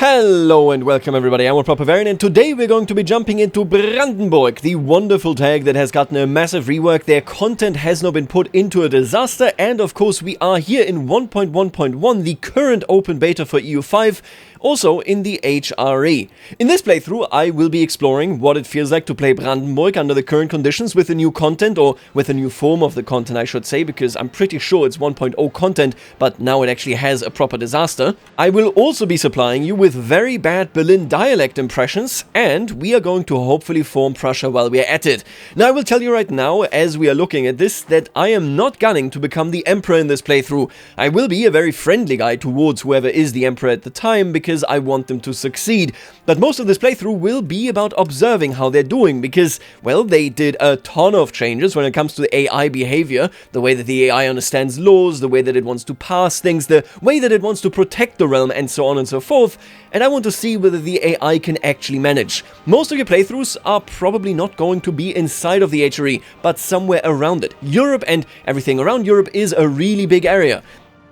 Hello and welcome everybody, I'm Proper Varian, and today we're going to be jumping into Brandenburg, the wonderful tag that has gotten a massive rework. Their content has now been put into a disaster, and of course we are here in 1.1.1, the current open beta for EU5, also in the HRE. In this playthrough, I will be exploring what it feels like to play Brandenburg under the current conditions with the new content, or with a new form of the content I should say, because I'm pretty sure it's 1.0 content, but now it actually has a proper disaster. I will also be supplying you with very bad Berlin dialect impressions, and we are going to hopefully form Prussia while we are at it. Now I will tell you right now, as we are looking at this, that I am not gunning to become the Emperor in this playthrough. I will be a very friendly guy towards whoever is the Emperor at the time, because I want them to succeed. But most of this playthrough will be about observing how they're doing, because, well, they did a ton of changes when it comes to the AI behavior, the way that the AI understands laws, the way that it wants to pass things, the way that it wants to protect the realm, and so on and so forth, and I want to see whether the AI can actually manage. Most of your playthroughs are probably not going to be inside of the HRE, but somewhere around it. Europe and everything around Europe is a really big area.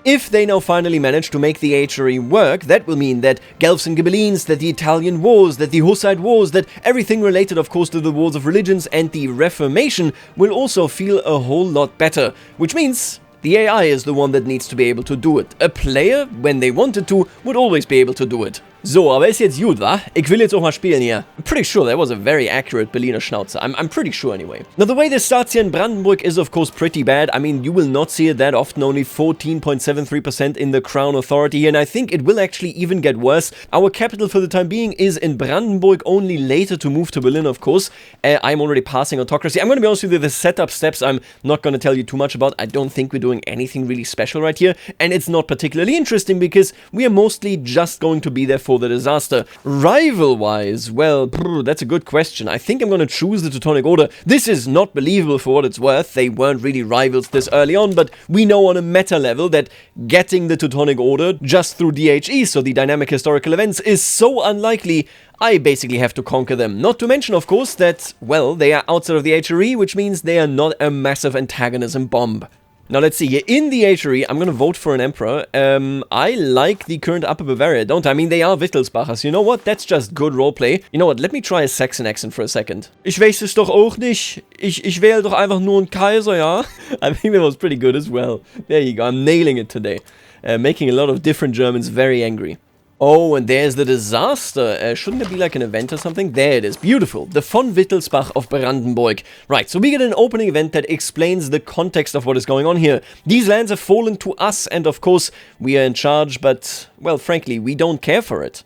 If they now finally manage to make the HRE work, that will mean that Guelphs and Ghibellines, that the Italian wars, that the Hussite wars, that everything related of course to the wars of religions and the Reformation will also feel a whole lot better. Which means the AI is the one that needs to be able to do it. A player, when they wanted to, would always be able to do it. So, aber ist jetzt gut, wa? Ich will jetzt auch mal spielen hier. I'm pretty sure that was a very accurate Berliner Schnauzer. I'm pretty sure anyway. Now, the way this starts here in Brandenburg is of course pretty bad. I mean, you will not see it that often, only 14.73% in the Crown Authority here, and I think it will actually even get worse. Our capital for the time being is in Brandenburg, only later to move to Berlin, of course. I'm already passing autocracy. I'm going to be honest with you, the setup steps I'm not going to tell you too much about. I don't think we're doing anything really special right here, and it's not particularly interesting because we are mostly just going to be there for the disaster. Rival-wise, well, that's a good question. I think I'm going to choose the Teutonic Order. This is not believable for what it's worth. They weren't really rivals this early on, but we know on a meta level that getting the Teutonic Order just through DHE, so the dynamic historical events, is so unlikely. I basically have to conquer them. Not to mention, of course, that, well, they are outside of the HRE, which means they are not a massive antagonism bomb. Now let's see, here in the HRE, I'm gonna vote for an emperor. I like the current Upper Bavaria, don't I? I mean, they are Wittelsbachers. You know what? That's just good roleplay. You know what? Let me try a Saxon accent for a second. Ich weiß es doch auch nicht. Ich wähle doch einfach nur einen Kaiser, ja? I think that was pretty good as well. There you go. I'm nailing it today. Making a lot of different Germans very angry. Oh, and there's the disaster. Shouldn't there be like an event or something? There it is. Beautiful. The von Wittelsbach of Brandenburg. Right, so we get an opening event that explains the context of what is going on here. These lands have fallen to us, and of course, we are in charge, but, well, frankly, we don't care for it.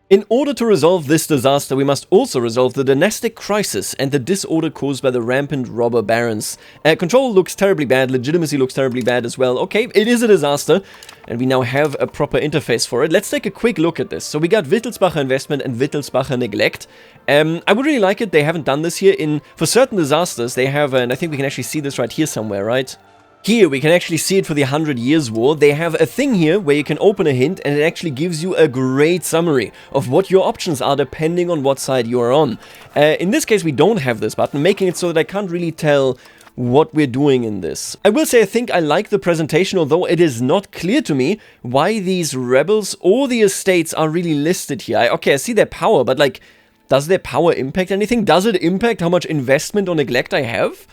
In order to resolve this disaster, we must also resolve the dynastic crisis and the disorder caused by the rampant robber barons. Control looks terribly bad, legitimacy looks terribly bad as well. Okay, it is a disaster, and we now have a proper interface for it. Let's take a quick look at this. So we got Wittelsbacher investment and Wittelsbacher neglect. I would really like it. They haven't done this here. For certain disasters, they have, and I think we can actually see this right here somewhere, right? Here, we can actually see it for the 100 Years' War. They have a thing here where you can open a hint and it actually gives you a great summary of what your options are depending on what side you are on. In this case, we don't have this button, making it so that I can't really tell what we're doing in this. I will say I think I like the presentation, although it is not clear to me why these rebels or the estates are really listed here. Okay, I see their power, but like, does their power impact anything? Does it impact how much investment or neglect I have?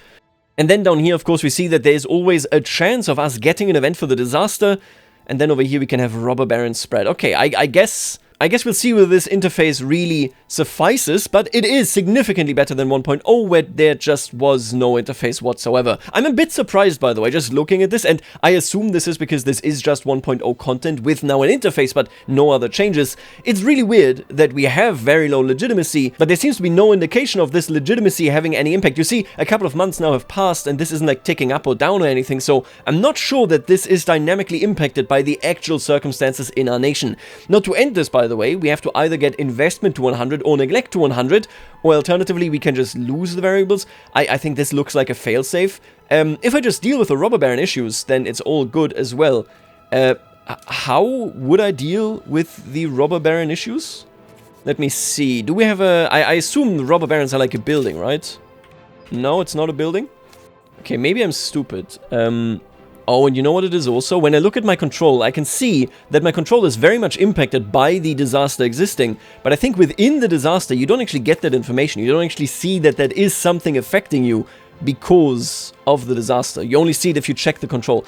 And then down here, of course, we see that there's always a chance of us getting an event for the disaster. And then over here, we can have robber barons spread. Okay, I guess we'll see whether this interface really suffices, but it is significantly better than 1.0, where there just was no interface whatsoever. I'm a bit surprised, by the way, just looking at this, and I assume this is because this is just 1.0 content with now an interface, but no other changes. It's really weird that we have very low legitimacy, but there seems to be no indication of this legitimacy having any impact. You see, a couple of months now have passed, and this isn't like ticking up or down or anything, so I'm not sure that this is dynamically impacted by the actual circumstances in our nation. Now, to end this, by the way, we have to either get investment to 100 or neglect to 100, or alternatively we can just lose the variables. I think this looks like a failsafe. If I just deal with the robber baron issues, then it's all good as well. How would I deal with the robber baron issues? Let me see. Do we have a... I assume the robber barons are like a building, right? No, it's not a building? Okay, maybe I'm stupid. Oh, and you know what it is also? When I look at my control, I can see that my control is very much impacted by the disaster existing, but I think within the disaster, you don't actually get that information. You don't actually see that that is something affecting you because of the disaster. You only see it if you check the control.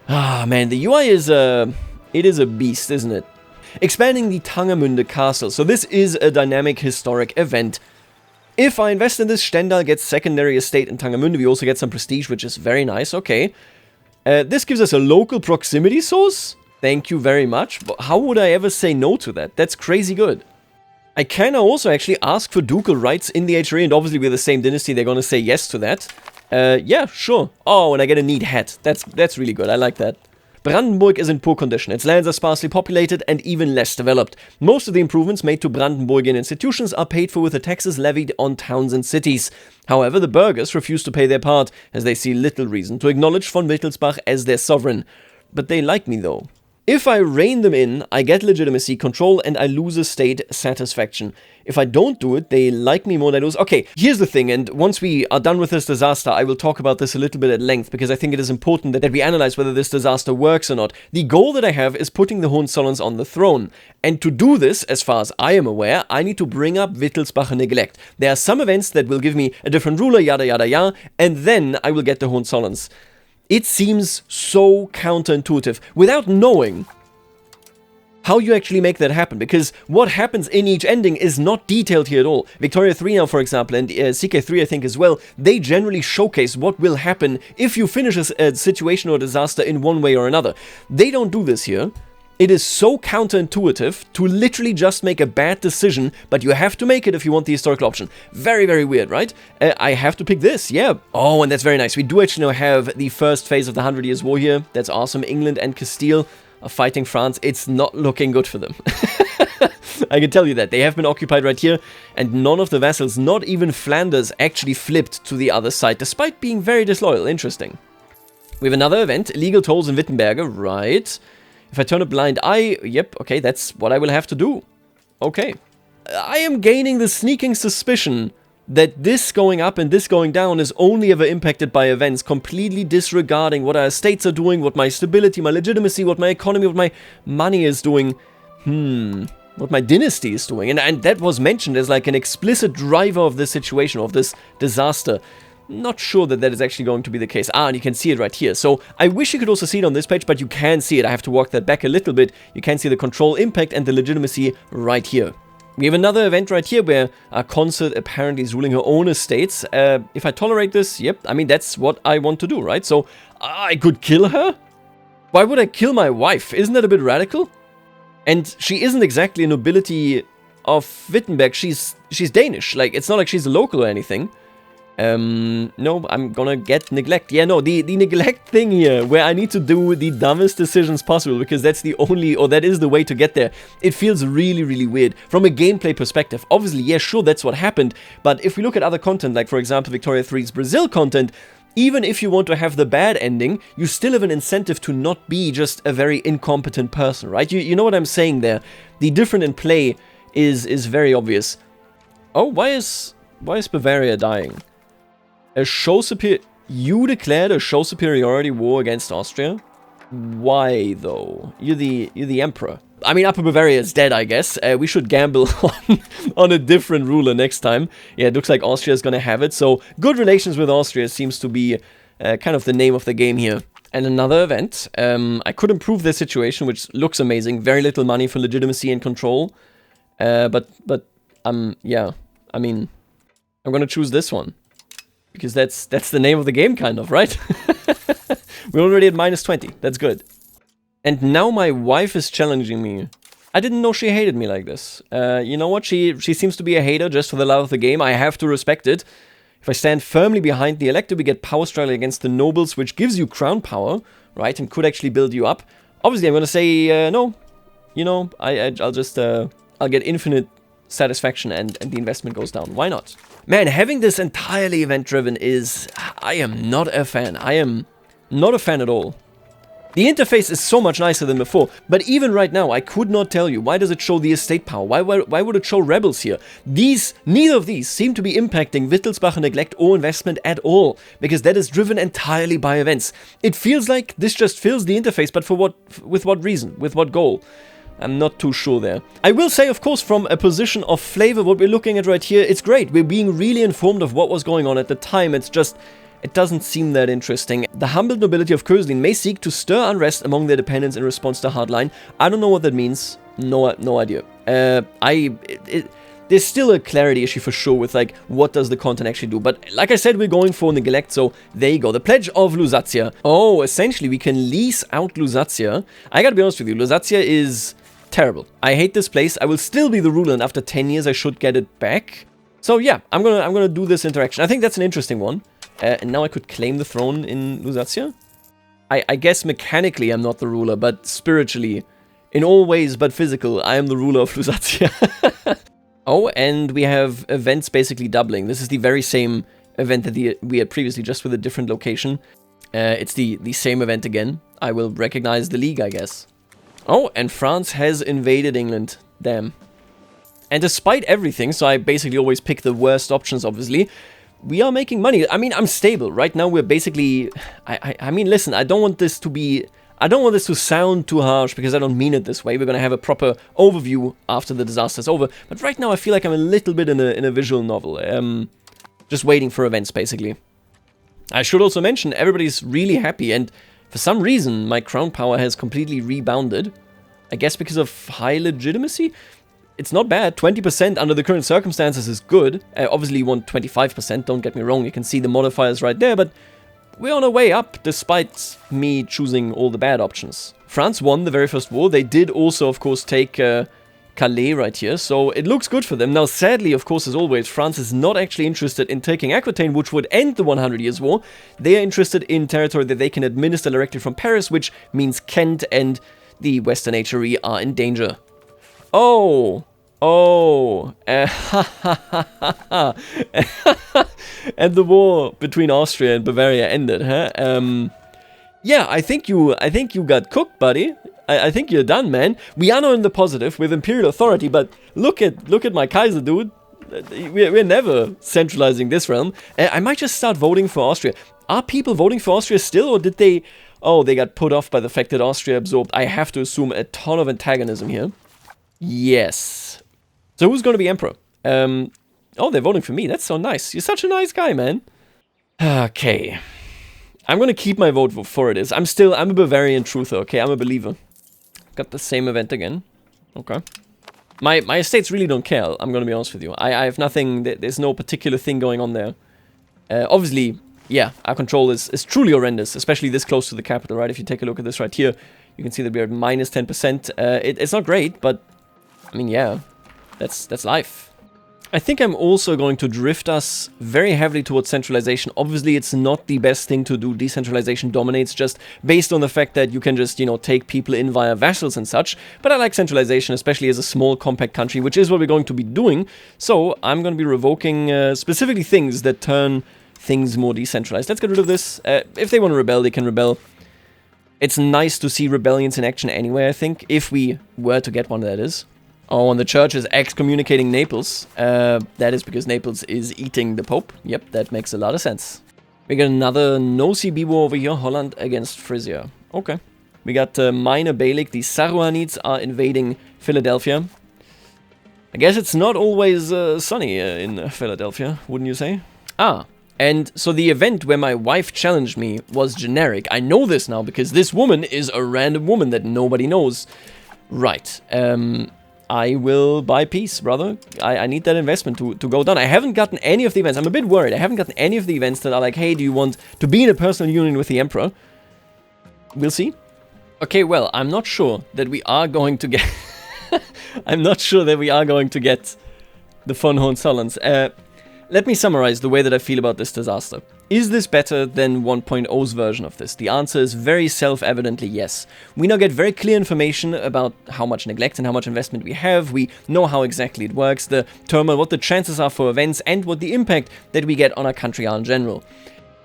Ah, man, the UI is it is a beast, isn't it? Expanding the Tangermünde Castle. So this is a dynamic historic event. If I invest in this, Stendal gets secondary estate in Tangermünde. We also get some prestige, which is very nice. Okay. This gives us a local proximity source. Thank you very much. But how would I ever say no to that? That's crazy good. I can also actually ask for ducal rights in the HRE, and obviously we're the same dynasty, they're going to say yes to that. Yeah, sure. Oh, and I get a neat hat. That's really good. I like that. Brandenburg is in poor condition. Its lands are sparsely populated and even less developed. Most of the improvements made to Brandenburgian institutions are paid for with the taxes levied on towns and cities. However, the burghers refuse to pay their part, as they see little reason to acknowledge von Wittelsbach as their sovereign. But they like me though. If I rein them in, I get legitimacy, control, and I lose a state satisfaction. If I don't do it, they like me more than I lose. Okay, here's the thing, and once we are done with this disaster, I will talk about this a little bit at length, because I think it is important that we analyze whether this disaster works or not. The goal that I have is putting the Hohenzollern on the throne. And to do this, as far as I am aware, I need to bring up Wittelsbacher neglect. There are some events that will give me a different ruler, yada yada yada, and then I will get the Hohenzollern. It seems so counterintuitive, without knowing how you actually make that happen, because what happens in each ending is not detailed here at all. Victoria 3 now, for example, and CK3 I think as well, they generally showcase what will happen if you finish a situation or disaster in one way or another. They don't do this here. It is so counterintuitive to literally just make a bad decision, but you have to make it if you want the historical option. Very, very weird, right? I have to pick this, yeah. Oh, and that's very nice. We do actually now have the first phase of the 100 Years' War here. That's awesome. England and Castile are fighting France. It's not looking good for them. I can tell you that. They have been occupied right here, and none of the vassals, not even Flanders, actually flipped to the other side, despite being very disloyal. Interesting. We have another event, illegal tolls in Wittenberg, right? If I turn a blind eye, yep, okay, that's what I will have to do. Okay. I am gaining the sneaking suspicion that this going up and this going down is only ever impacted by events, completely disregarding what our states are doing, what my stability, my legitimacy, what my economy, what my money is doing. What my dynasty is doing. And that was mentioned as like an explicit driver of this situation, of this disaster. Not sure that that is actually going to be the case. Ah, and you can see it right here. So I wish you could also see it on this page, but you can see it. I have to walk that back a little bit. You can see the control impact and the legitimacy right here. We have another event right here where our consort apparently is ruling her own estates. If I tolerate this, yep, I mean, that's what I want to do, right? So I could kill her? Why would I kill my wife? Isn't that a bit radical? And she isn't exactly a nobility of Wittenberg. She's Danish. Like, it's not like she's a local or anything. No, I'm gonna get neglect. Yeah, no, the neglect thing here, where I need to do the dumbest decisions possible, because that's the only, or that is the way to get there. It feels really, really weird. From a gameplay perspective, obviously, yeah, sure, that's what happened, but if we look at other content, like, for example, Victoria 3's Brazil content, even if you want to have the bad ending, you still have an incentive to not be just a very incompetent person, right? You know what I'm saying there? The difference in play is very obvious. Oh, why is Bavaria dying? You declared a show superiority war against Austria? Why though? You're the emperor. I mean, Upper Bavaria is dead, I guess. We should gamble on a different ruler next time. Yeah, it looks like Austria is gonna have it. So good relations with Austria seems to be kind of the name of the game here. And another event. I could improve their situation, which looks amazing. Very little money for legitimacy and control. But yeah. I mean, I'm gonna choose this one. Because that's the name of the game, kind of, right? We're already at -20. That's good. And now my wife is challenging me. I didn't know she hated me like this. You know what? She seems to be a hater just for the love of the game. I have to respect it. If I stand firmly behind the elector, we get power struggle against the nobles, which gives you crown power, right? And could actually build you up. Obviously, I'm going to say no. You know, I'll just... I'll get infinite satisfaction and the investment goes down. Why not? Man, having this entirely event-driven is... I am not a fan. I am not a fan at all. The interface is so much nicer than before, but even right now I could not tell you, why does it show the estate power? Why would it show rebels here? Neither of these seem to be impacting Wittelsbacher neglect or investment at all, because that is driven entirely by events. It feels like this just fills the interface, but with what reason? With what goal? I'm not too sure there. I will say, of course, from a position of flavor, what we're looking at right here, it's great. We're being really informed of what was going on at the time. It's just, it doesn't seem that interesting. The humbled nobility of Köslin may seek to stir unrest among their dependents in response to hardline. I don't know what that means. No idea. There's still a clarity issue for sure with, like, what does the content actually do. But like I said, we're going for neglect, so there you go. The Pledge of Lusatia. Oh, essentially, we can lease out Lusatia. I gotta be honest with you, Lusatia is terrible. I hate this place. I will still be the ruler, and after 10 years, I should get it back. So yeah, I'm gonna do this interaction. I think that's an interesting one. And now I could claim the throne in Lusatia. I guess mechanically I'm not the ruler, but spiritually, in all ways but physical, I am the ruler of Lusatia. Oh, and we have events basically doubling. This is the very same event that we had previously, just with a different location. It's the same event again. I will recognize the league, I guess. Oh, and France has invaded England. Damn. And despite everything, so I basically always pick the worst options, obviously, we are making money. I mean, I'm stable. Right now, we're basically... I mean, listen, I don't want this to sound too harsh, because I don't mean it this way. We're going to have a proper overview after the disaster's over. But right now, I feel like I'm a little bit in a visual novel. Just waiting for events, basically. I should also mention, everybody's really happy, and for some reason, my crown power has completely rebounded. I guess because of high legitimacy? It's not bad. 20% under the current circumstances is good. Obviously, you want 25%, don't get me wrong. You can see the modifiers right there, but we're on our way up, despite me choosing all the bad options. France won the very first war. They did also, of course, take Calais right here, so it looks good for them. Now, sadly, of course, as always, France is not actually interested in taking Aquitaine, which would end the 100 Years' War. They are interested in territory that they can administer directly from Paris, which means Kent and the Western HRE are in danger. Oh, and the war between Austria and Bavaria ended, huh? Yeah, I think you got cooked, buddy. I think you're done, man. We are now in the positive with Imperial authority, but look at my Kaiser, dude. We're never centralizing this realm. I might just start voting for Austria. Are people voting for Austria still, or did they... Oh, they got put off by the fact that Austria absorbed, I have to assume, a ton of antagonism here. Yes. So who's going to be emperor? Oh, they're voting for me. That's so nice. You're such a nice guy, man. Okay. I'm going to keep my vote for it. I'm a Bavarian truther, okay? I'm a believer. Got the same event again. Okay. My estates really don't care, I'm going to be honest with you. I have nothing, there's no particular thing going on there. Obviously, yeah, our control is truly horrendous, especially this close to the capital, right? If you take a look at this right here, you can see that we're at minus 10%. It's not great, but, I mean, yeah, that's life. I think I'm also going to drift us very heavily towards centralization. Obviously, it's not the best thing to do. Decentralization dominates just based on the fact that you can just, you know, take people in via vassals and such. But I like centralization, especially as a small, compact country, which is what we're going to be doing. So I'm going to be revoking specifically things that turn things more decentralized. Let's get rid of this. If they want to rebel, they can rebel. It's nice to see rebellions in action anyway, I think, if we were to get one, that is. Oh, and the church is excommunicating Naples. That is because Naples is eating the Pope. Yep, that makes a lot of sense. We got another no-CB war over here. Holland against Frisia. Okay. We got Minor Beylik. The Saruhanids are invading Philadelphia. I guess it's not always sunny in Philadelphia, wouldn't you say? Ah, and so the event where my wife challenged me was generic. I know this now because this woman is a random woman that nobody knows. Right. I will buy peace, brother. I need that investment to go down. I haven't gotten any of the events. I'm a bit worried. I haven't gotten any of the events that are like, hey, do you want to be in a personal union with the Emperor? We'll see. Okay, well, I'm not sure that we are going to get... I'm not sure that we are going to get the von Hohenzollern's. Let me summarize the way that I feel about this disaster. Is this better than 1.0's version of this? The answer is very self-evidently yes. We now get very clear information about how much neglect and how much investment we have. We know how exactly it works, the turmoil, what the chances are for events, and what the impact that we get on our country are in general.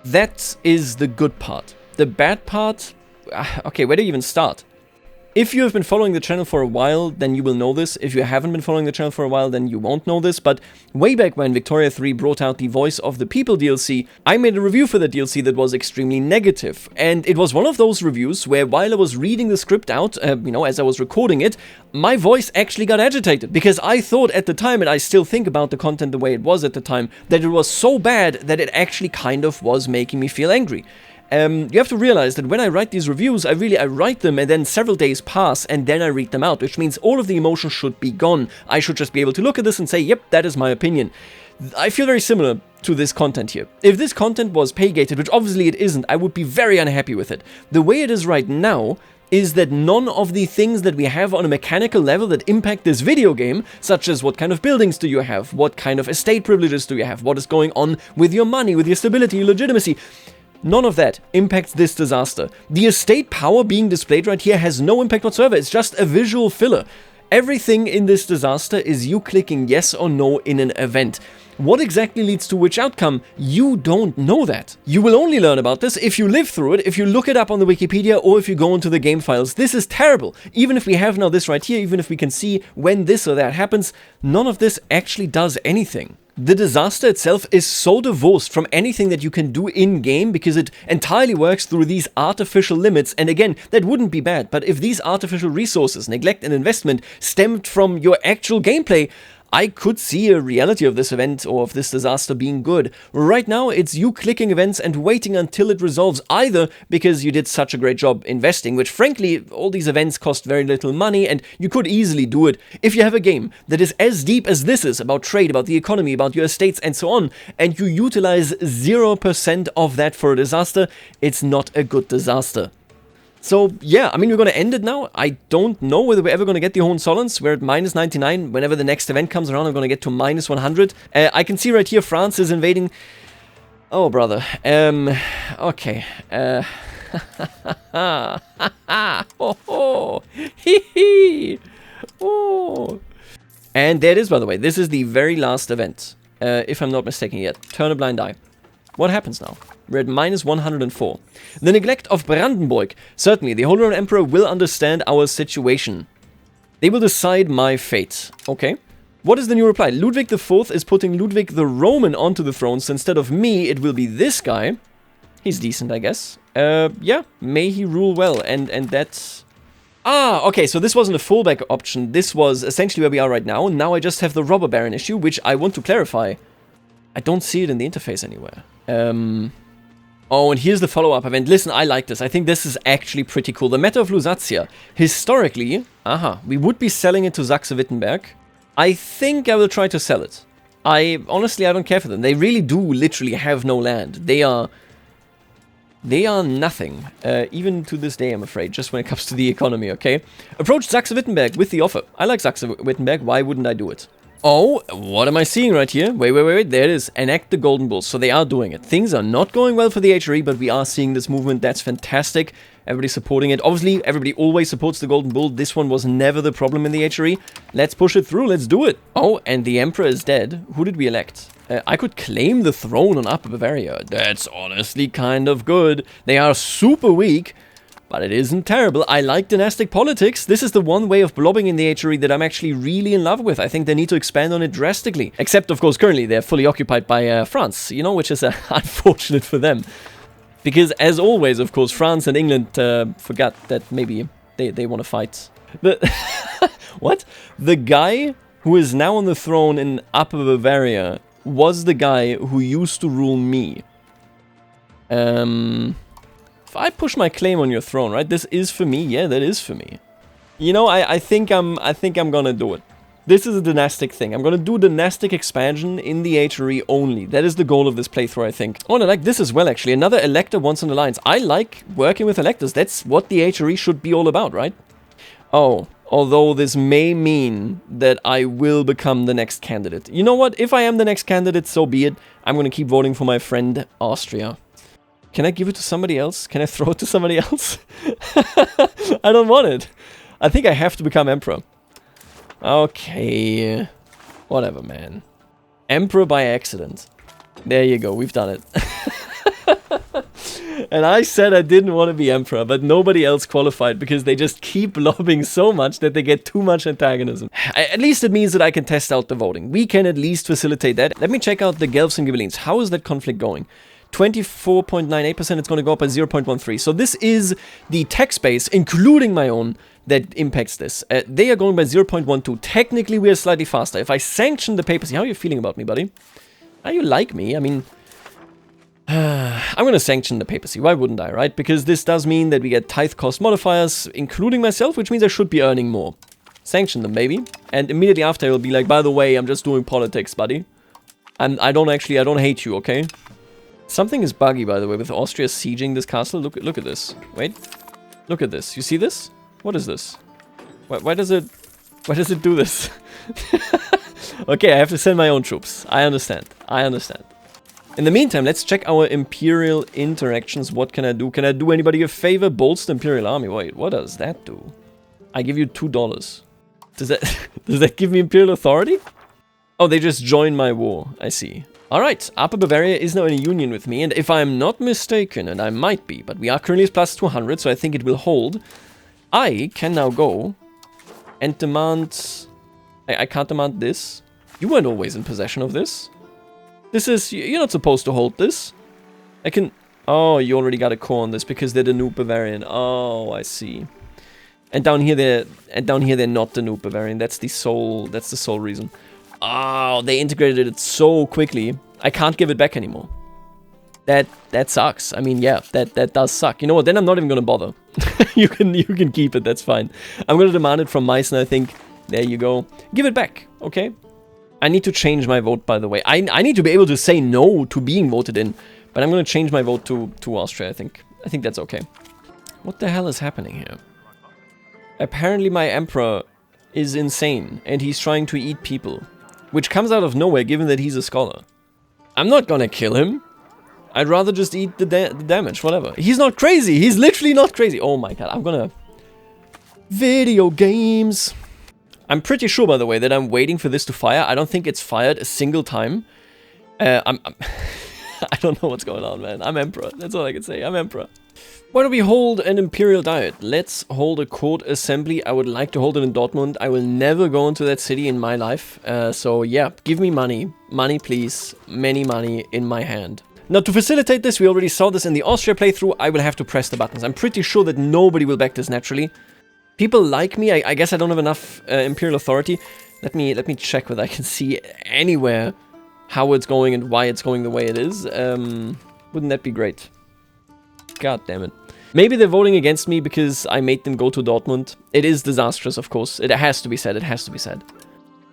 That is the good part. The bad part okay, where do you even start? If you have been following the channel for a while, then you will know this. If you haven't been following the channel for a while, then you won't know this. But way back when Victoria 3 brought out the Voice of the People DLC, I made a review for the DLC that was extremely negative. And it was one of those reviews where while I was reading the script out, as I was recording it, my voice actually got agitated. Because I thought at the time, and I still think about the content the way it was at the time, that it was so bad that it actually kind of was making me feel angry. You have to realize that when I write these reviews, I write them and then several days pass and then I read them out, which means all of the emotion should be gone. I should just be able to look at this and say, yep, that is my opinion. I feel very similar to this content here. If this content was pay-gated, which obviously it isn't, I would be very unhappy with it. The way it is right now is that none of the things that we have on a mechanical level that impact this video game, such as what kind of buildings do you have, what kind of estate privileges do you have, what is going on with your money, with your stability, your legitimacy, none of that impacts this disaster. The estate power being displayed right here has no impact whatsoever. It's just a visual filler. Everything in this disaster is you clicking yes or no in an event. What exactly leads to which outcome? You don't know that. You will only learn about this if you live through it, if you look it up on the Wikipedia, or if you go into the game files. This is terrible. Even if we have now this right here, even if we can see when this or that happens, none of this actually does anything. The disaster itself is so divorced from anything that you can do in-game because it entirely works through these artificial limits. And again, that wouldn't be bad, but if these artificial resources, neglect and investment stemmed from your actual gameplay, I could see a reality of this event or of this disaster being good. Right now, it's you clicking events and waiting until it resolves, either because you did such a great job investing, which frankly, all these events cost very little money and you could easily do it. If you have a game that is as deep as this is, about trade, about the economy, about your estates and so on, and you utilize 0% of that for a disaster, it's not a good disaster. So, yeah, I mean, we're going to end it now. I don't know whether we're ever going to get the Hohenzollern's. We're at minus 99. Whenever the next event comes around, I'm going to get to minus 100. I can see right here France is invading. Oh, brother. Okay. Oh, hee hee. Oh. And there it is, by the way. This is the very last event, if I'm not mistaken yet. Turn a blind eye. What happens now? We're at minus 104. The neglect of Brandenburg. Certainly, the Holy Roman Emperor will understand our situation. They will decide my fate. Okay. What is the new reply? Ludwig IV is putting Ludwig the Roman onto the throne, so instead of me, it will be this guy. He's decent, I guess. Yeah, may he rule well. And that's... Ah, okay, so this wasn't a fallback option. This was essentially where we are right now. Now I just have the robber baron issue, which I want to clarify. I don't see it in the interface anywhere. Oh, and here's the follow-up event. Listen, I like this. I think this is actually pretty cool. The matter of Lusatia. Historically, we would be selling it to Saxe-Wittenberg. I think I will try to sell it. Honestly, I don't care for them. They really do literally have no land. They are nothing. Even to this day, I'm afraid, just when it comes to the economy, okay? Approach Saxe-Wittenberg with the offer. I like Saxe-Wittenberg. Why wouldn't I do it? Oh, what am I seeing right here? Wait, there it is. Enact the Golden Bulls. So they are doing it. Things are not going well for the HRE, but we are seeing this movement. That's fantastic. Everybody's supporting it. Obviously, everybody always supports the Golden Bull. This one was never the problem in the HRE. Let's push it through. Let's do it. Oh, and the Emperor is dead. Who did we elect? I could claim the throne on Upper Bavaria. That's honestly kind of good. They are super weak, but it isn't terrible. I like dynastic politics. This is the one way of blobbing in the HRE that I'm actually really in love with. I think they need to expand on it drastically. Except, of course, currently they're fully occupied by France, you know, which is unfortunate for them. Because, as always, of course, France and England forgot that maybe they want to fight. What? The guy who is now on the throne in Upper Bavaria was the guy who used to rule me. If I push my claim on your throne, right? This is for me. Yeah, that is for me. You know, I think I'm gonna do it. This is a dynastic thing. I'm gonna do dynastic expansion in the HRE only. That is the goal of this playthrough, I think. Oh, and I like this as well, actually. Another elector wants an alliance. I like working with electors. That's what the HRE should be all about, right? Oh, although this may mean that I will become the next candidate. You know what? If I am the next candidate, so be it. I'm gonna keep voting for my friend Austria. Can I give it to somebody else? Can I throw it to somebody else? I don't want it. I think I have to become emperor. Okay. Whatever, man. Emperor by accident. There you go. We've done it. And I said I didn't want to be emperor, but nobody else qualified because they just keep lobbying so much that they get too much antagonism. At least it means that I can test out the voting. We can at least facilitate that. Let me check out the Guelphs and Ghibellines. How is that conflict going? 24.98%, it's going to go up by 0.13. So this is the tax base, including my own, that impacts this. They are going by 0.12. Technically, we are slightly faster. If I sanction the papacy... How are you feeling about me, buddy? How you like me? I mean... I'm going to sanction the papacy. Why wouldn't I, right? Because this does mean that we get tithe cost modifiers, including myself, which means I should be earning more. Sanction them, baby. And immediately after, I will be like, by the way, I'm just doing politics, buddy. And I don't hate you, okay? Something is buggy, by the way, with Austria sieging this castle. Look at this. Wait. Look at this. You see this? What is this? Why does it do this? Okay, I have to send my own troops. I understand. I understand. In the meantime, let's check our Imperial interactions. What can I do? Can I do anybody a favor? Bolster Imperial Army. Wait, what does that do? I give you $2. Does that give me Imperial authority? Oh, they just joined my war. I see. Alright, Upper Bavaria is now in a union with me, and if I'm not mistaken, and I might be, but we are currently at plus 200, so I think it will hold, I can now go and demand... I can't demand this. You weren't always in possession of this. This is... You're not supposed to hold this. I can... Oh, you already got a core on this because they're the New Bavarian. Oh, I see. And down here they're not the New Bavarian. That's the sole reason. Oh, they integrated it so quickly. I can't give it back anymore. That sucks. I mean, yeah, that does suck. You know what? Then I'm not even gonna bother. you can keep it. That's fine. I'm gonna demand it from Meissen, I think. There you go. Give it back. Okay. I need to change my vote, by the way. I need to be able to say no to being voted in, but I'm gonna change my vote to Austria. I think that's okay. What the hell is happening here? Apparently, my emperor is insane, and he's trying to eat people. Which comes out of nowhere, given that he's a scholar. I'm not gonna kill him. I'd rather just eat the damage, whatever. He's not crazy. He's literally not crazy. Oh my god, I'm gonna... Video games. I'm pretty sure, by the way, that I'm waiting for this to fire. I don't think it's fired a single time. I don't know what's going on, man. I'm emperor. That's all I can say. I'm emperor. Why don't we hold an imperial diet? Let's hold a court assembly. I would like to hold it in Dortmund. I will never go into that city in my life. So yeah, give me money. Money, please. Many money in my hand. Now, to facilitate this, we already saw this in the Austria playthrough. I will have to press the buttons. I'm pretty sure that nobody will back this naturally. People like me. I guess I don't have enough imperial authority. Let me check whether I can see anywhere how it's going and why it's going the way it is. Wouldn't that be great? God damn it. Maybe they're voting against me because I made them go to Dortmund. It is disastrous, of course. It has to be said. It has to be said.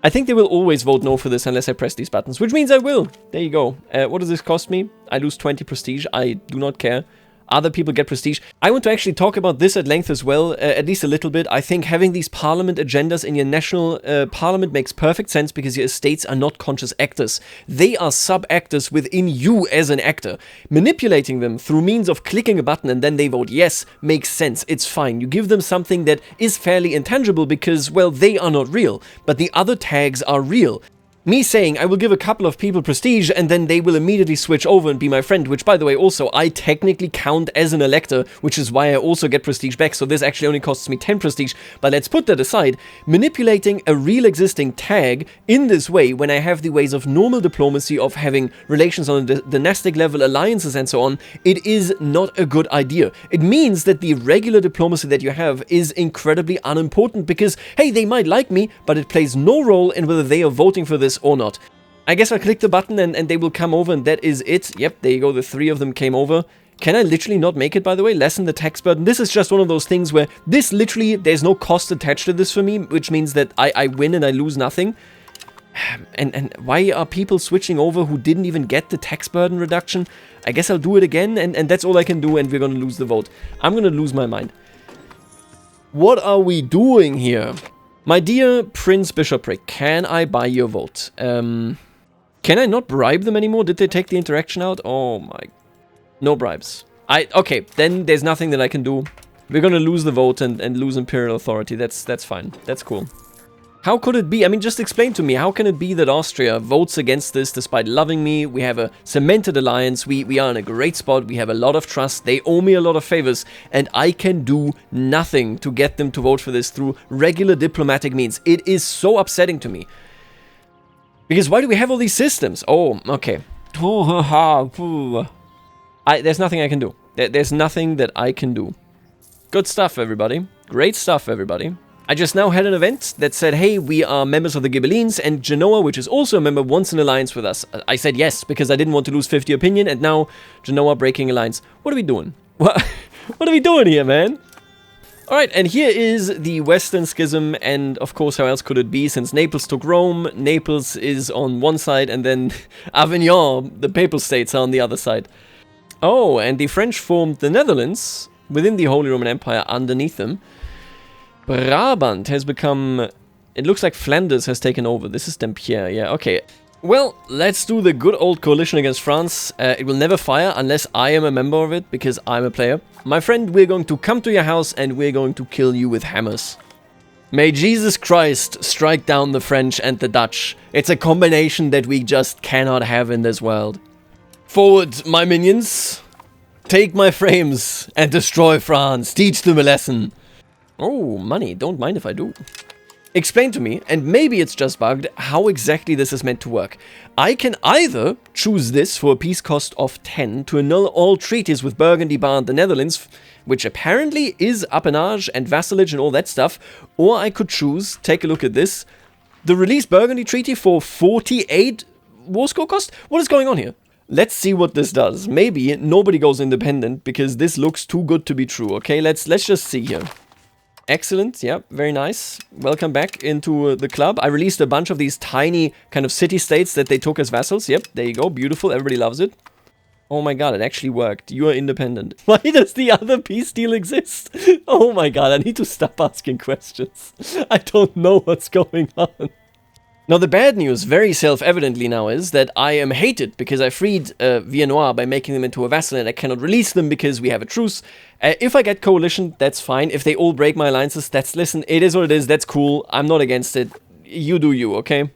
I think they will always vote no for this unless I press these buttons, which means I will. There you go. What does this cost me? I lose 20 prestige. I do not care. Other people get prestige. I want to actually talk about this at length as well, at least a little bit. I think having these parliament agendas in your national parliament makes perfect sense because your estates are not conscious actors. They are sub-actors within you as an actor. Manipulating them through means of clicking a button and then they vote yes makes sense. It's fine. You give them something that is fairly intangible because, well, they are not real, but the other tags are real. Me saying I will give a couple of people prestige and then they will immediately switch over and be my friend, which by the way also I technically count as an elector, which is why I also get prestige back, so this actually only costs me 10 prestige, but let's put that aside. Manipulating a real existing tag in this way when I have the ways of normal diplomacy, of having relations on a dynastic level, alliances and so on, it is not a good idea. It means that the regular diplomacy that you have is incredibly unimportant because, hey, they might like me, but it plays no role in whether they are voting for this or not. I guess I'll click the button and they will come over and that is it. Yep, there you go, the 3 of them came over. Can I literally not make it, by the way? Lessen the tax burden. This is just one of those things where this literally, there's no cost attached to this for me, which means that I win and I lose nothing. And why are people switching over who didn't even get the tax burden reduction? I guess I'll do it again and that's all I can do and we're gonna lose the vote. I'm gonna lose my mind. What are we doing here? My dear Prince Bishopric, can I buy your vote? Can I not bribe them anymore? Did they take the interaction out? Oh my... No bribes. Okay, then there's nothing that I can do. We're gonna lose the vote and lose imperial authority. That's fine. That's cool. How could it be? I mean, just explain to me, how can it be that Austria votes against this despite loving me? We have a cemented alliance, we are in a great spot, we have a lot of trust, they owe me a lot of favors, and I can do nothing to get them to vote for this through regular diplomatic means. It is so upsetting to me. Because why do we have all these systems? Oh, okay. There's nothing I can do. There's nothing that I can do. Good stuff, everybody. Great stuff, everybody. I just now had an event that said, hey, we are members of the Ghibellines, and Genoa, which is also a member, wants an alliance with us. I said yes, because I didn't want to lose 50 opinion, and now Genoa breaking alliance. What are we doing? What are we doing here, man? Alright, and here is the Western Schism, and of course, how else could it be, since Naples took Rome, Naples is on one side, and then Avignon, the Papal States, are on the other side. Oh, and the French formed the Netherlands within the Holy Roman Empire underneath them. Brabant has become... It looks like Flanders has taken over. This is Dampierre, yeah, okay. Well, let's do the good old coalition against France. It will never fire unless I am a member of it, because I'm a player. My friend, we're going to come to your house and we're going to kill you with hammers. May Jesus Christ strike down the French and the Dutch. It's a combination that we just cannot have in this world. Forward, my minions. Take my frames and destroy France. Teach them a lesson. Oh, money. Don't mind if I do. Explain to me, and maybe it's just bugged, how exactly this is meant to work. I can either choose this for a peace cost of 10 to annul all treaties with Burgundy, Bar, and the Netherlands, which apparently is appanage and vassalage and all that stuff, or I could choose, take a look at this, the Release Burgundy Treaty for 48 war score cost? What is going on here? Let's see what this does. Maybe nobody goes independent, because this looks too good to be true, okay? Let's just see here. Excellent, yeah, very nice. Welcome back into the club. I released a bunch of these tiny kind of city-states that they took as vassals. Yep, there you go, beautiful, everybody loves it. Oh my god, it actually worked. You are independent. Why does the other peace deal exist? Oh my god, I need to stop asking questions. I don't know what's going on. Now, the bad news, very self-evidently now, is that I am hated because I freed Viennois by making them into a vassal, and I cannot release them because we have a truce. If I get coalition, that's fine. If they all break my alliances, listen, it is what it is, that's cool. I'm not against it. You do you, okay?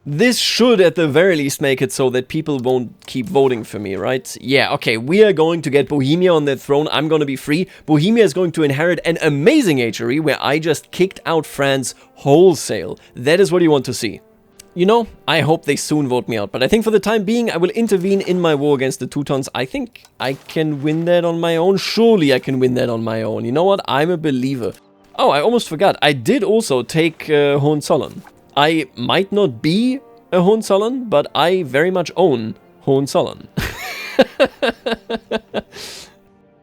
This should, at the very least, make it so that people won't keep voting for me, right? Yeah, okay, we are going to get Bohemia on their throne. I'm going to be free. Bohemia is going to inherit an amazing HRE where I just kicked out France wholesale. That is what you want to see. You know, I hope they soon vote me out, but I think for the time being, I will intervene in my war against the Teutons. I think I can win that on my own. Surely I can win that on my own. You know what? I'm a believer. Oh, I almost forgot. I did also take Hohenzollern. I might not be a Hohenzollern, but I very much own Hohenzollern.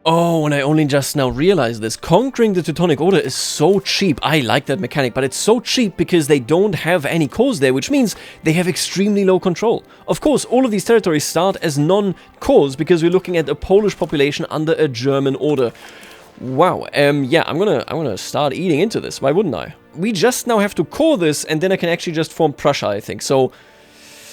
Oh, and I only just now realized this. Conquering the Teutonic Order is so cheap. I like that mechanic, but it's so cheap because they don't have any cores there, which means they have extremely low control. Of course, all of these territories start as non-cores because we're looking at a Polish population under a German order. Wow, yeah, I'm gonna start eating into this. Why wouldn't I? We just now have to core this, and then I can actually just form Prussia, I think. So,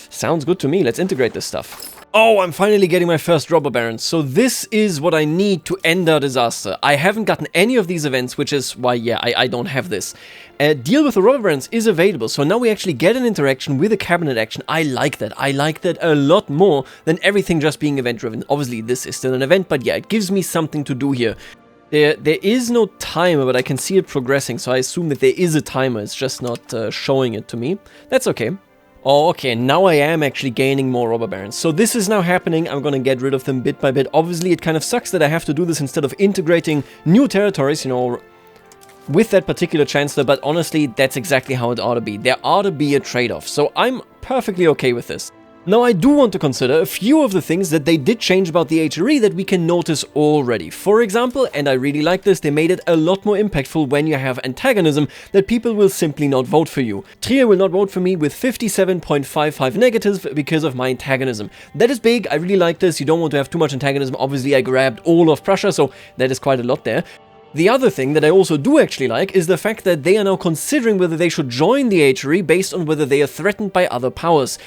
sounds good to me. Let's integrate this stuff. Oh, I'm finally getting my first robber barons. So this is what I need to end our disaster. I haven't gotten any of these events, which is why, yeah, I don't have this. Deal with the robber barons is available, so now we actually get an interaction with a cabinet action. I like that. I like that a lot more than everything just being event-driven. Obviously, this is still an event, but yeah, it gives me something to do here. There is no timer, but I can see it progressing, so I assume that there is a timer. It's just not showing it to me. That's okay. Oh, okay, now I am actually gaining more robber barons. So this is now happening. I'm gonna get rid of them bit by bit. Obviously, it kind of sucks that I have to do this instead of integrating new territories, you know, with that particular chancellor, but honestly, that's exactly how it ought to be. There ought to be a trade-off, so I'm perfectly okay with this. Now, I do want to consider a few of the things that they did change about the HRE that we can notice already. For example, and I really like this, they made it a lot more impactful when you have antagonism, that people will simply not vote for you. Trier will not vote for me with 57.55 negatives because of my antagonism. That is big, I really like this, you don't want to have too much antagonism. Obviously, I grabbed all of Prussia, so that is quite a lot there. The other thing that I also do actually like is the fact that they are now considering whether they should join the HRE based on whether they are threatened by other powers.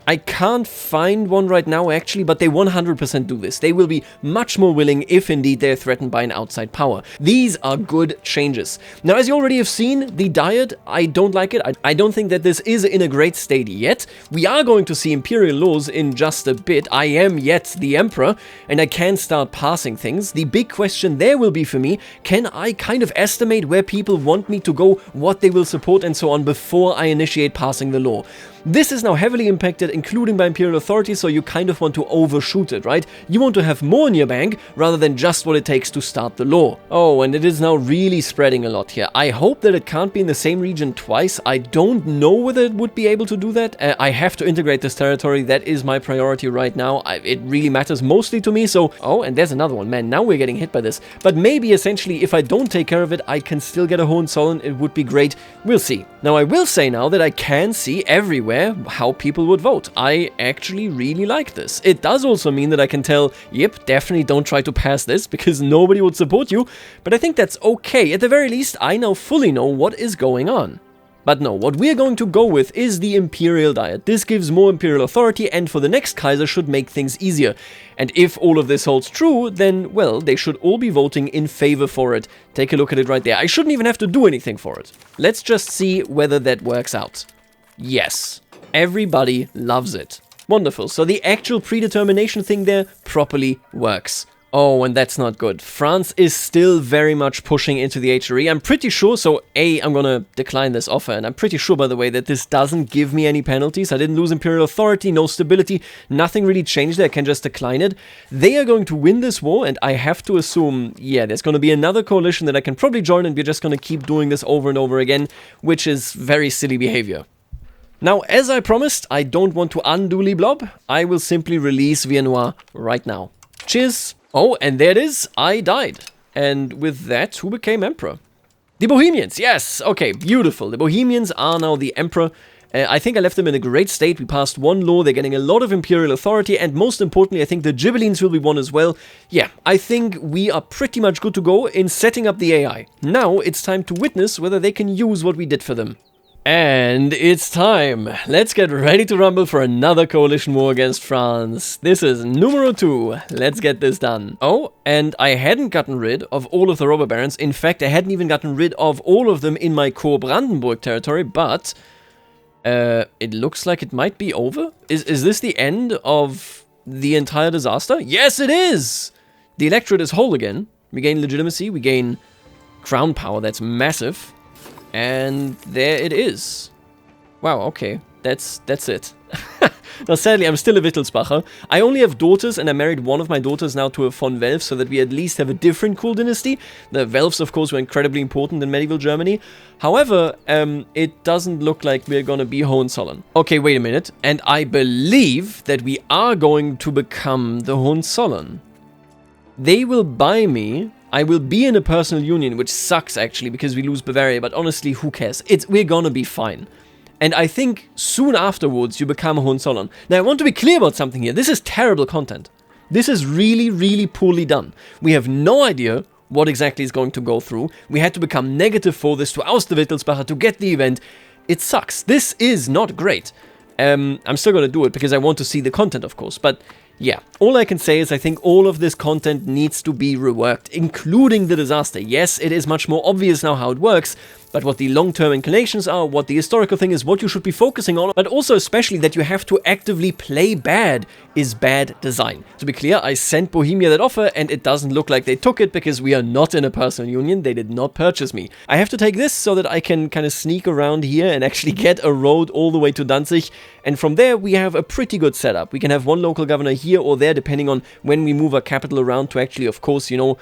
I can't find one right now actually, but they 100% do this. They will be much more willing if indeed they're threatened by an outside power. These are good changes. Now, as you already have seen, the diet, I don't like it. I don't think that this is in a great state yet. We are going to see imperial laws in just a bit. I am yet the emperor, and I can start passing things. The big question there will be for me, can I kind of estimate where people want me to go, what they will support and so on before I initiate passing the law? This is now heavily impacted, including by imperial authority, so you kind of want to overshoot it, right? You want to have more in your bank rather than just what it takes to start the law. Oh, and it is now really spreading a lot here. I hope that it can't be in the same region twice. I don't know whether it would be able to do that. I have to integrate this territory. That is my priority right now. It really matters mostly to me, so... Oh, and there's another one. Man, now we're getting hit by this. But maybe, essentially, if I don't take care of it, I can still get a Hohenzollern. It would be great. We'll see. Now, I will say now that I can see everywhere how people would vote. I actually really like this. It does also mean that I can tell, yep, definitely don't try to pass this because nobody would support you, but I think that's okay. At the very least, I now fully know what is going on. But no, what we're going to go with is the imperial diet. This gives more imperial authority and for the next Kaiser should make things easier. And if all of this holds true, then, well, they should all be voting in favor for it. Take a look at it right there. I shouldn't even have to do anything for it. Let's just see whether that works out. Yes. Everybody loves it. Wonderful. So the actual predetermination thing there properly works. Oh, and that's not good. France is still very much pushing into the HRE. I'm pretty sure, so I'm gonna decline this offer, and I'm pretty sure, by the way, that this doesn't give me any penalties. I didn't lose imperial authority, no stability, nothing really changed there, I can just decline it. They are going to win this war, and I have to assume, yeah, there's gonna be another coalition that I can probably join, and we're just gonna keep doing this over and over again, which is very silly behavior. Now, as I promised, I don't want to unduly blob. I will simply release Viennois right now. Cheers! Oh, and there it is. I died. And with that, who became emperor? The Bohemians, yes! Okay, beautiful. The Bohemians are now the emperor. I think I left them in a great state. We passed one law, they're getting a lot of imperial authority, and most importantly, I think the Ghibellines will be one as well. Yeah, I think we are pretty much good to go in setting up the AI. Now, it's time to witness whether they can use what we did for them. And it's time. Let's get ready to rumble for another coalition war against France. This is numero 2. Let's get this done. Oh, and I hadn't gotten rid of all of the robber barons. In fact, I hadn't even gotten rid of all of them in my core Brandenburg territory, but it looks like it might be over. Is this the end of the entire disaster? Yes, it is! The electorate is whole again. We gain legitimacy, we gain crown power, that's massive. And there it is. Wow, okay. That's it. Now, sadly, I'm still a Wittelsbacher. I only have daughters, and I married one of my daughters now to a von Welf, so that we at least have a different cool dynasty. The Welfs, of course, were incredibly important in medieval Germany. However, it doesn't look like we're gonna be Hohenzollern. Okay, wait a minute. And I believe that we are going to become the Hohenzollern. They will buy me. I will be in a personal union, which sucks actually, because we lose Bavaria, but honestly, who cares? We're gonna be fine. And I think soon afterwards, you become a Hohenzollern. Now, I want to be clear about something here. This is terrible content. This is really, really poorly done. We have no idea what exactly is going to go through. We had to become negative for this, to oust the Wittelsbacher, to get the event. It sucks. This is not great. I'm still gonna do it, because I want to see the content, of course, but... yeah, all I can say is I think all of this content needs to be reworked, including the disaster. Yes, it is much more obvious now how it works, but what the long-term inclinations are, what the historical thing is, what you should be focusing on, but also especially that you have to actively play bad is bad design. To be clear, I sent Bohemia that offer, and it doesn't look like they took it because we are not in a personal union. They did not purchase me. I have to take this so that I can kind of sneak around here and actually get a road all the way to Danzig, and from there we have a pretty good setup. We can have one local governor here or there, depending on when we move our capital around to actually, of course, you know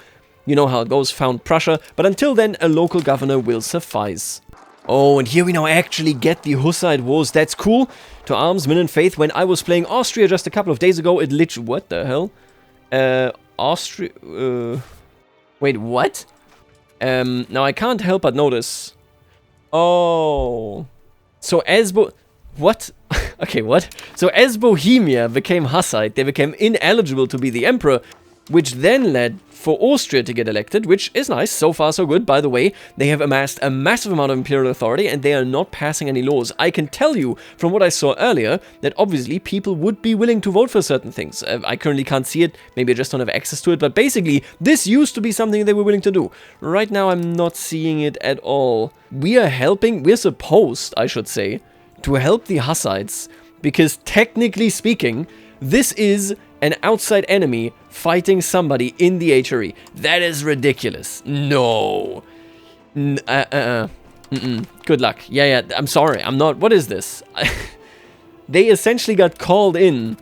how it goes, found Prussia, but until then, a local governor will suffice. Oh, and here we now actually get the Hussite wars. That's cool. To arms, men and faith. When I was playing Austria just a couple of days ago, it literally... what the hell? Austria... wait, what? Now, I can't help but notice... oh... so as what? Okay, what? So as Bohemia became Hussite, they became ineligible to be the emperor. which then led for Austria to get elected, which is nice. So far, so good. By the way, they have amassed a massive amount of imperial authority, and they are not passing any laws. I can tell you, from what I saw earlier, that obviously people would be willing to vote for certain things. I currently can't see it. Maybe I just don't have access to it. But basically, this used to be something they were willing to do. Right now, I'm not seeing it at all. We are helping, we're supposed, I should say, to help the Hussites, because technically speaking, this is an outside enemy fighting somebody in the HRE. That is ridiculous. No. Good luck. Yeah, I'm sorry. I'm not... What is this? They essentially got called in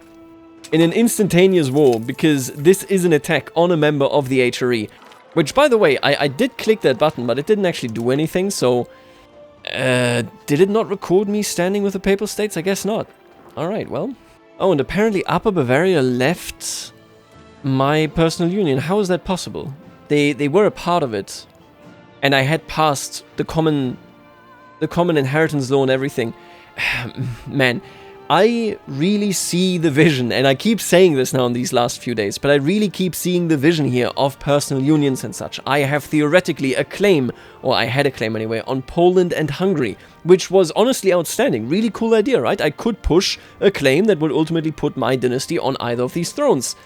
an instantaneous war because this is an attack on a member of the HRE. Which, by the way, I did click that button, but it didn't actually do anything, so... did it not record me standing with the Papal States? I guess not. Alright, well... Oh, and apparently Upper Bavaria left my personal union. How is that possible? They were a part of it. And I had passed the common inheritance law and everything. Man, I really see the vision, and I keep saying this now in these last few days, but I really keep seeing the vision here of personal unions and such. I have theoretically a claim, or I had a claim anyway, on Poland and Hungary, which was honestly outstanding. Really cool idea, right? I could push a claim that would ultimately put my dynasty on either of these thrones.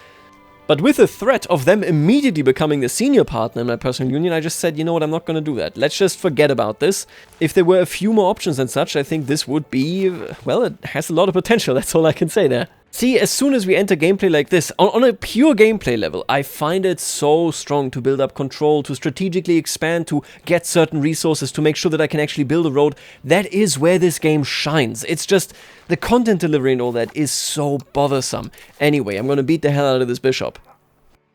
But with the threat of them immediately becoming the senior partner in my personal union, I just said, you know what, I'm not going to do that. Let's just forget about this. If there were a few more options and such, I think this would be, well, it has a lot of potential. That's all I can say there. See, as soon as we enter gameplay like this, on a pure gameplay level, I find it so strong to build up control, to strategically expand, to get certain resources, to make sure that I can actually build a road. That is where this game shines. It's just, the content delivery and all that is so bothersome. Anyway, I'm going to beat the hell out of this bishop.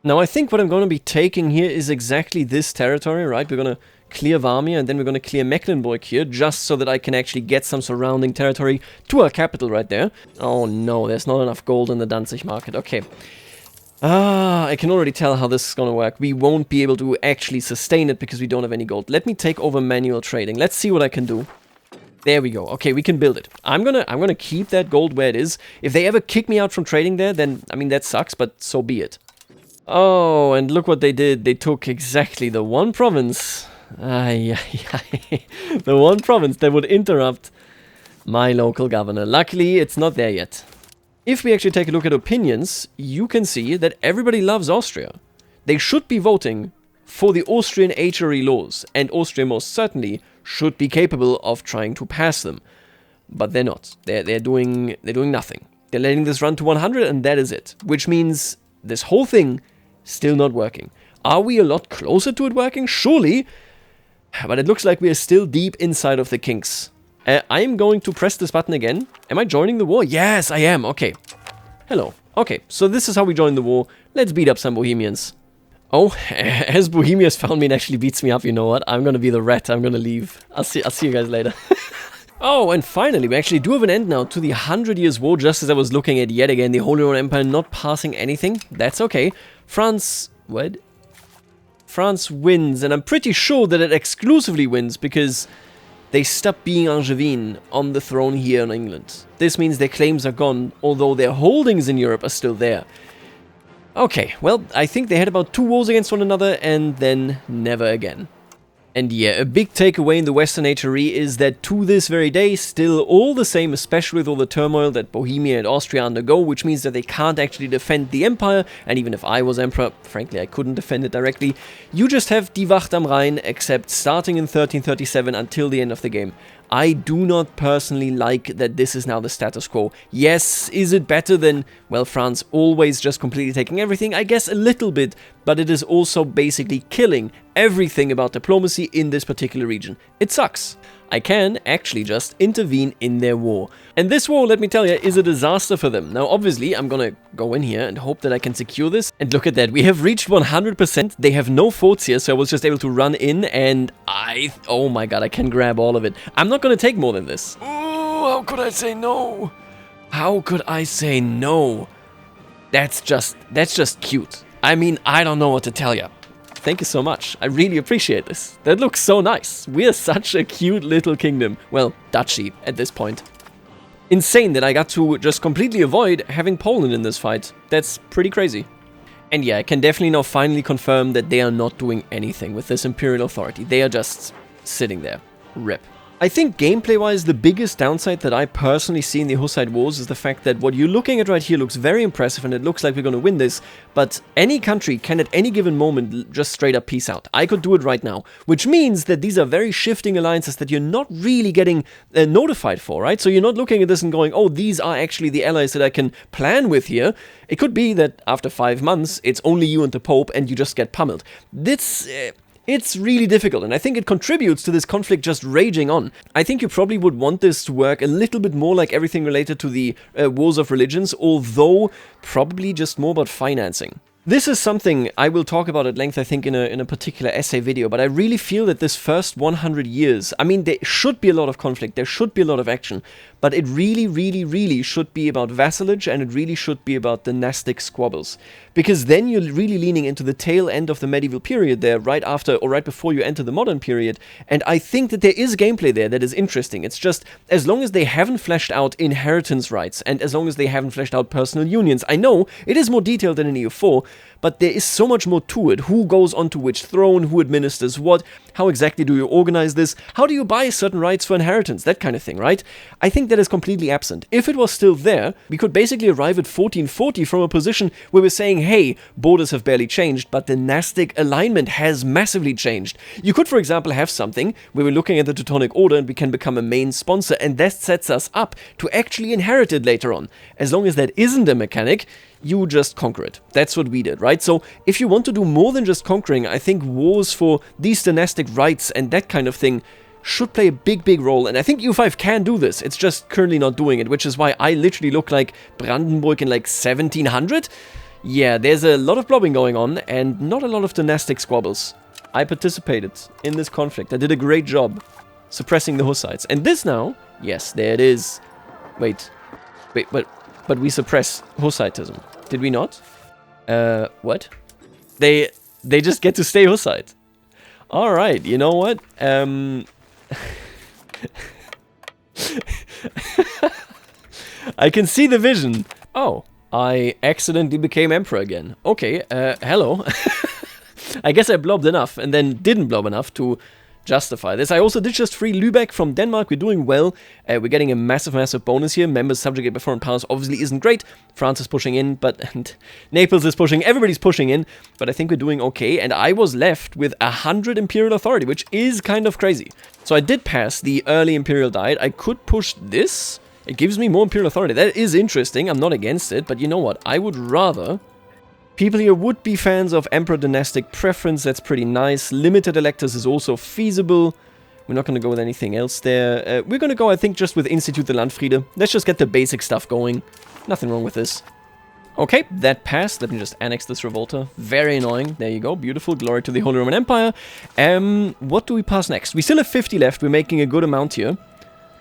Now, I think what I'm going to be taking here is exactly this territory, right? We're going to clear Warmia, and then we're going to clear Mecklenburg here, just so that I can actually get some surrounding territory to our capital right there. Oh no, there's not enough gold in the Danzig market. Okay. I can already tell how this is going to work. We won't be able to actually sustain it because we don't have any gold. Let me take over manual trading. Let's see what I can do. There we go. Okay, we can build it. I'm gonna keep that gold where it is. If they ever kick me out from trading there, then, I mean, that sucks, but so be it. Oh, and look what they did. They took exactly the one province... the one province that would interrupt my local governor. Luckily, it's not there yet. If we actually take a look at opinions, you can see that everybody loves Austria. They should be voting for the Austrian HRE laws, and Austria most certainly should be capable of trying to pass them. But they're not. They're doing nothing. They're letting this run to 100, and that is it. Which means this whole thing still not working. Are we a lot closer to it working? Surely. But it looks like we are still deep inside of the kinks. I am going to press this button again. Am I joining the war? Yes, I am. Okay. Hello. Okay, so this is how we join the war. Let's beat up some Bohemians. Oh, as Bohemia's found me and actually beats me up, you know what? I'm gonna be the rat. I'm gonna leave. I'll see you guys later. Oh, and finally, we actually do have an end now to the 100 Years' War, just as I was looking at yet again the Holy Roman Empire not passing anything. That's okay. France... what? France wins, and I'm pretty sure that it exclusively wins because they stopped being Angevin on the throne here in England. This means their claims are gone, although their holdings in Europe are still there. Okay, well, I think they had about 2 wars against one another, and then never again. And yeah, a big takeaway in the Western HRE is that to this very day, still all the same, especially with all the turmoil that Bohemia and Austria undergo, which means that they can't actually defend the empire, and even if I was emperor, frankly I couldn't defend it directly, you just have Die Wacht am Rhein, except starting in 1337 until the end of the game. I do not personally like that this is now the status quo. Yes, is it better than, well, France always just completely taking everything? I guess a little bit, but it is also basically killing everything about diplomacy in this particular region. It sucks. I can actually just intervene in their war. And this war, let me tell you, is a disaster for them. Now, obviously, I'm gonna go in here and hope that I can secure this. And look at that, we have reached 100%. They have no forts here, so I was just able to run in and oh my god, I can grab all of it. I'm not gonna take more than this. Oh, how could I say no? How could I say no? That's just cute. I mean, I don't know what to tell you. Thank you so much. I really appreciate this. That looks so nice. We're such a cute little kingdom. Well, duchy at this point. Insane that I got to just completely avoid having Poland in this fight. That's pretty crazy. And yeah, I can definitely now finally confirm that they are not doing anything with this Imperial authority. They are just sitting there. RIP. I think gameplay-wise, the biggest downside that I personally see in the Hussite Wars is the fact that what you're looking at right here looks very impressive and it looks like we're going to win this, but any country can at any given moment just straight up peace out. I could do it right now, which means that these are very shifting alliances that you're not really getting notified for, right? So you're not looking at this and going, oh, these are actually the allies that I can plan with here. It could be that after 5 months, it's only you and the Pope and you just get pummeled. This... It's really difficult, and I think it contributes to this conflict just raging on. I think you probably would want this to work a little bit more like everything related to the wars of religions, although probably just more about financing. This is something I will talk about at length, I think, in a particular essay video, but I really feel that this first 100 years, I mean, there should be a lot of conflict, there should be a lot of action, but it really, really, really should be about vassalage, and it really should be about dynastic squabbles. Because then you're really leaning into the tail end of the medieval period there, right after or right before you enter the modern period, and I think that there is gameplay there that is interesting. It's just, as long as they haven't fleshed out inheritance rights, and as long as they haven't fleshed out personal unions, I know it is more detailed than in EU4, but there is so much more to it. Who goes onto which throne, who administers what, how exactly do you organize this, how do you buy certain rights for inheritance, that kind of thing, right? I think that is completely absent. If it was still there, we could basically arrive at 1440 from a position where we're saying, hey, borders have barely changed, but dynastic alignment has massively changed. You could, for example, have something where we're looking at the Teutonic Order and we can become a main sponsor, and that sets us up to actually inherit it later on. As long as that isn't a mechanic, you just conquer it. That's what we did, right? So if you want to do more than just conquering, I think wars for these dynastic rights and that kind of thing should play a big, big role, and I think EU5 can do this. It's just currently not doing it, which is why I literally look like Brandenburg in like 1700. Yeah, there's a lot of blobbing going on and not a lot of dynastic squabbles. I participated in this conflict. I did a great job suppressing the Hussites. And this now, yes, there it is. Wait, but we suppress Hussitism. Did we not? What? They just get to stay Hussite. Alright, you know what? I can see the vision. Oh, I accidentally became emperor again. Okay, hello. I guess I blobbed enough and then didn't blob enough to justify this. I also did just free Lübeck from Denmark. We're doing well. We're getting a massive, massive bonus here. Members subjugated by foreign powers obviously isn't great. France is pushing in, and Naples is pushing. Everybody's pushing in, but I think we're doing okay. And I was left with 100 Imperial authority, which is kind of crazy. So I did pass the early Imperial diet. I could push this. It gives me more Imperial authority. That is interesting. I'm not against it, but you know what? I would rather... People here would be fans of Emperor Dynastic Preference, that's pretty nice. Limited Electors is also feasible. We're not going to go with anything else there. We're going to go, I think, just with Institut der Landfriede. Let's just get the basic stuff going. Nothing wrong with this. Okay, that passed. Let me just annex this Revolta. Very annoying. There you go. Beautiful. Glory to the Holy Roman Empire. What do we pass next? We still have 50 left. We're making a good amount here.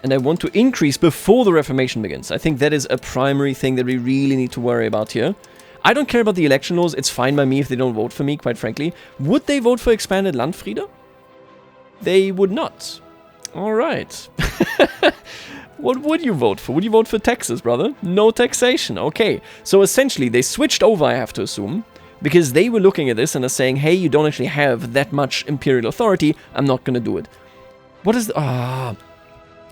And I want to increase before the Reformation begins. I think that is a primary thing that we really need to worry about here. I don't care about the election laws, it's fine by me if they don't vote for me, quite frankly. Would they vote for expanded Landfriede? They would not. Alright. What would you vote for? Would you vote for taxes, brother? No taxation, okay. So essentially, they switched over, I have to assume, because they were looking at this and are saying, hey, you don't actually have that much imperial authority, I'm not gonna do it. What is the...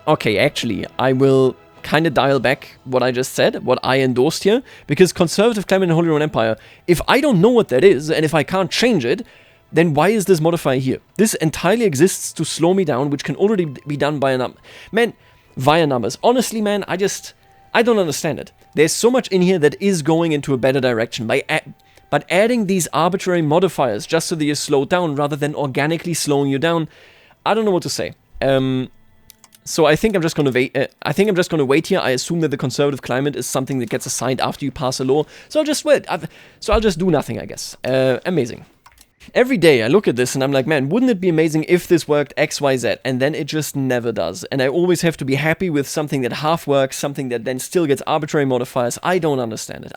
Okay, actually, I will... kind of dial back what I just said, what I endorsed here, because conservative climate in the Holy Roman Empire, if I don't know what that is, and if I can't change it, then why is this modifier here? This entirely exists to slow me down, which can already be done by a number. Man, via numbers. Honestly, man, I don't understand it. There's so much in here that is going into a better direction, but adding these arbitrary modifiers just so that you're slowed down rather than organically slowing you down, I don't know what to say. So I think I'm just going to wait. Wait here. I assume that the conservative climate is something that gets assigned after you pass a law. So I'll just wait. So I'll just do nothing, I guess. Amazing. Every day I look at this and I'm like, man, wouldn't it be amazing if this worked X, Y, Z? And then it just never does. And I always have to be happy with something that half works, something that then still gets arbitrary modifiers. I don't understand it.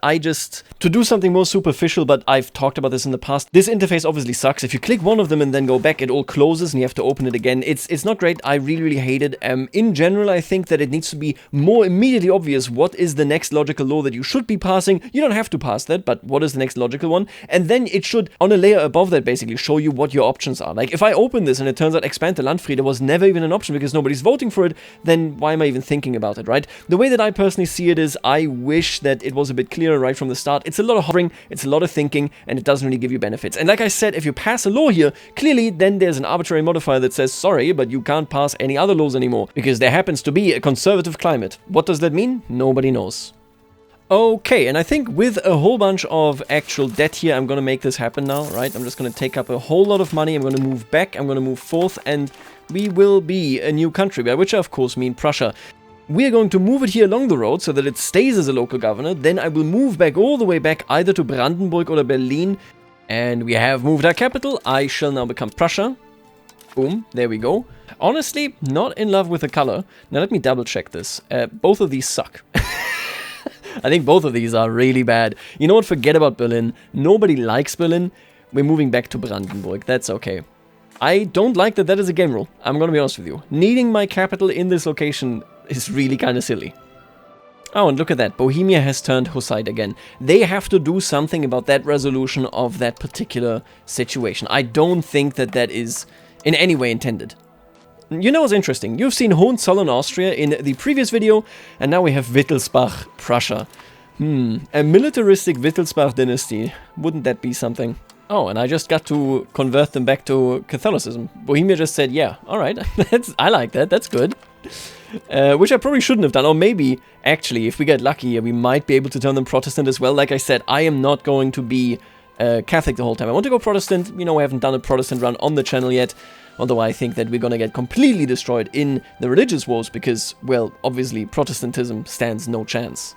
To do something more superficial, but I've talked about this in the past, this interface obviously sucks. If you click one of them and then go back, it all closes and you have to open it again. It's not great. I really, really hate it. In general, I think that it needs to be more immediately obvious what is the next logical law that you should be passing. You don't have to pass that, but what is the next logical one? And then it should, on a layer above that, basically show you what your options are. Like, if I open this and it turns out expand the Landfriede was never even an option because nobody's voting for it, then why am I even thinking about it, right? The way that I personally see it is, I wish that it was a bit clearer right from the start. It's a lot of hovering, it's a lot of thinking, and it doesn't really give you benefits. And like I said, if you pass a law here, clearly then there's an arbitrary modifier that says, sorry, but you can't pass any other laws anymore because there happens to be a conservative climate. What does that mean? Nobody knows. Okay, and I think with a whole bunch of actual debt here, I'm gonna make this happen now, right? I'm just gonna take up a whole lot of money, I'm gonna move back, I'm gonna move forth, and we will be a new country, by which I of course mean Prussia. We're going to move it here along the road so that it stays as a local governor, then I will move back all the way back either to Brandenburg or Berlin, and we have moved our capital. I shall now become Prussia. Boom, there we go. Honestly, not in love with the color. Now let me double check this. Both of these suck. I think both of these are really bad. You know what? Forget about Berlin. Nobody likes Berlin. We're moving back to Brandenburg. That's okay. I don't like that that is a game rule. I'm gonna be honest with you. Needing my capital in this location is really kind of silly. Oh, and look at that. Bohemia has turned Hussite again. They have to do something about that resolution of that particular situation. I don't think that that is in any way intended. You know what's interesting? You've seen Hohenzollern, Austria in the previous video, and now we have Wittelsbach, Prussia. A militaristic Wittelsbach dynasty. Wouldn't that be something? Oh, and I just got to convert them back to Catholicism. Bohemia just said, yeah, alright, I like that, that's good. Which I probably shouldn't have done, or maybe, actually, if we get lucky, we might be able to turn them Protestant as well. Like I said, I am not going to be Catholic the whole time. I want to go Protestant. You know, I haven't done a Protestant run on the channel yet. Although I think that we're gonna get completely destroyed in the religious wars because, well, obviously Protestantism stands no chance.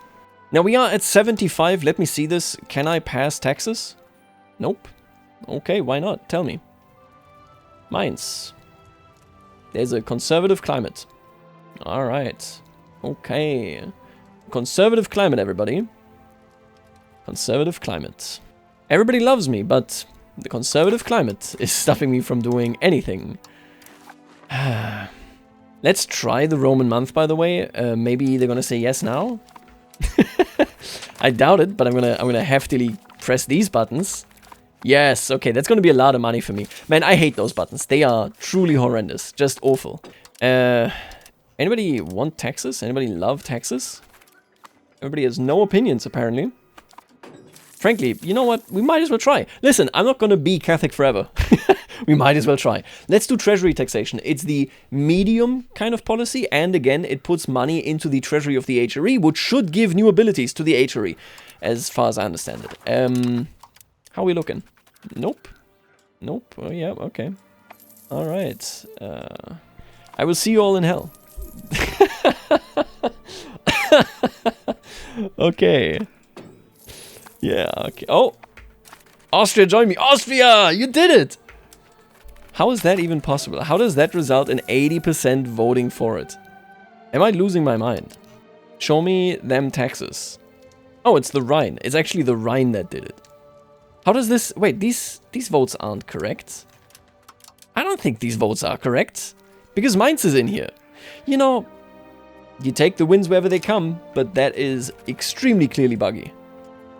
Now we are at 75, let me see this. Can I pass taxes? Nope. Okay, why not? Tell me. Mainz. There's a conservative climate. Alright. Okay. Conservative climate, everybody. Conservative climate. Everybody loves me, but the conservative climate is stopping me from doing anything. Let's try the Roman month, by the way. Maybe they're gonna say yes now. I doubt it, but I'm gonna heftily press these buttons. Yes, okay, that's gonna be a lot of money for me. Man, I hate those buttons. They are truly horrendous. Just awful. Anybody want taxes? Anybody love taxes? Everybody has no opinions, apparently. Frankly, you know what? We might as well try. Listen, I'm not gonna be Catholic forever. We might as well try. Let's do treasury taxation. It's the medium kind of policy, and again, it puts money into the treasury of the HRE, which should give new abilities to the HRE, as far as I understand it. How are we looking? Nope. Nope. Oh, yeah, okay. Alright. I will see you all in hell. Okay. Yeah, okay. Oh! Austria, join me! Austria! You did it! How is that even possible? How does that result in 80% voting for it? Am I losing my mind? Show me them taxes. Oh, it's the Rhine. It's actually the Rhine that did it. How does this... Wait, these votes aren't correct. I don't think these votes are correct. Because Mainz is in here. You know, you take the wins wherever they come, but that is extremely clearly buggy.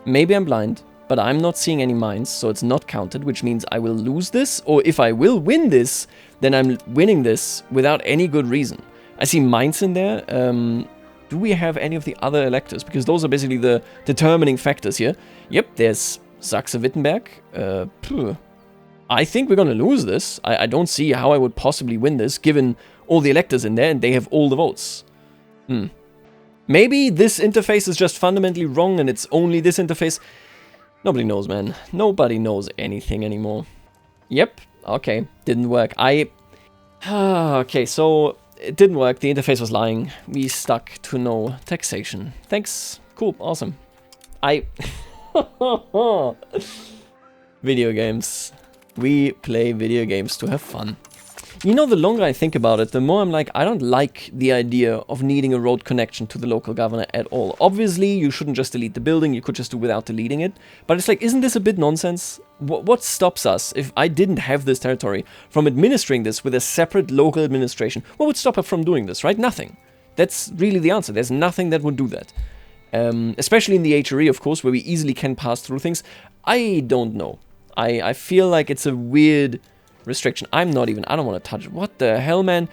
Maybe I'm blind, but I'm not seeing any Mainz, so it's not counted, which means I will lose this, or if I will win this, then I'm winning this without any good reason. I see Mainz in there. Do we have any of the other electors? Because those are basically the determining factors here. Yep, there's Saxe-Wittenberg. I think we're gonna lose this. I don't see how I would possibly win this, given all the electors in there, and they have all the votes. Maybe this interface is just fundamentally wrong and it's only this interface. Nobody knows, man. Nobody knows anything anymore. Yep. Okay. Didn't work. Okay, so it didn't work. The interface was lying. We stuck to no taxation. Thanks. Cool. Awesome. Video games. We play video games to have fun. You know, the longer I think about it, the more I'm like, I don't like the idea of needing a road connection to the local governor at all. Obviously, you shouldn't just delete the building, you could just do without deleting it. But it's like, isn't this a bit nonsense? What stops us, if I didn't have this territory, from administering this with a separate local administration? What would stop us from doing this, right? Nothing. That's really the answer. There's nothing that would do that. Especially in the HRE, of course, where we easily can pass through things. I don't know. I feel like it's a weird restriction. I don't want to touch. What the hell, man?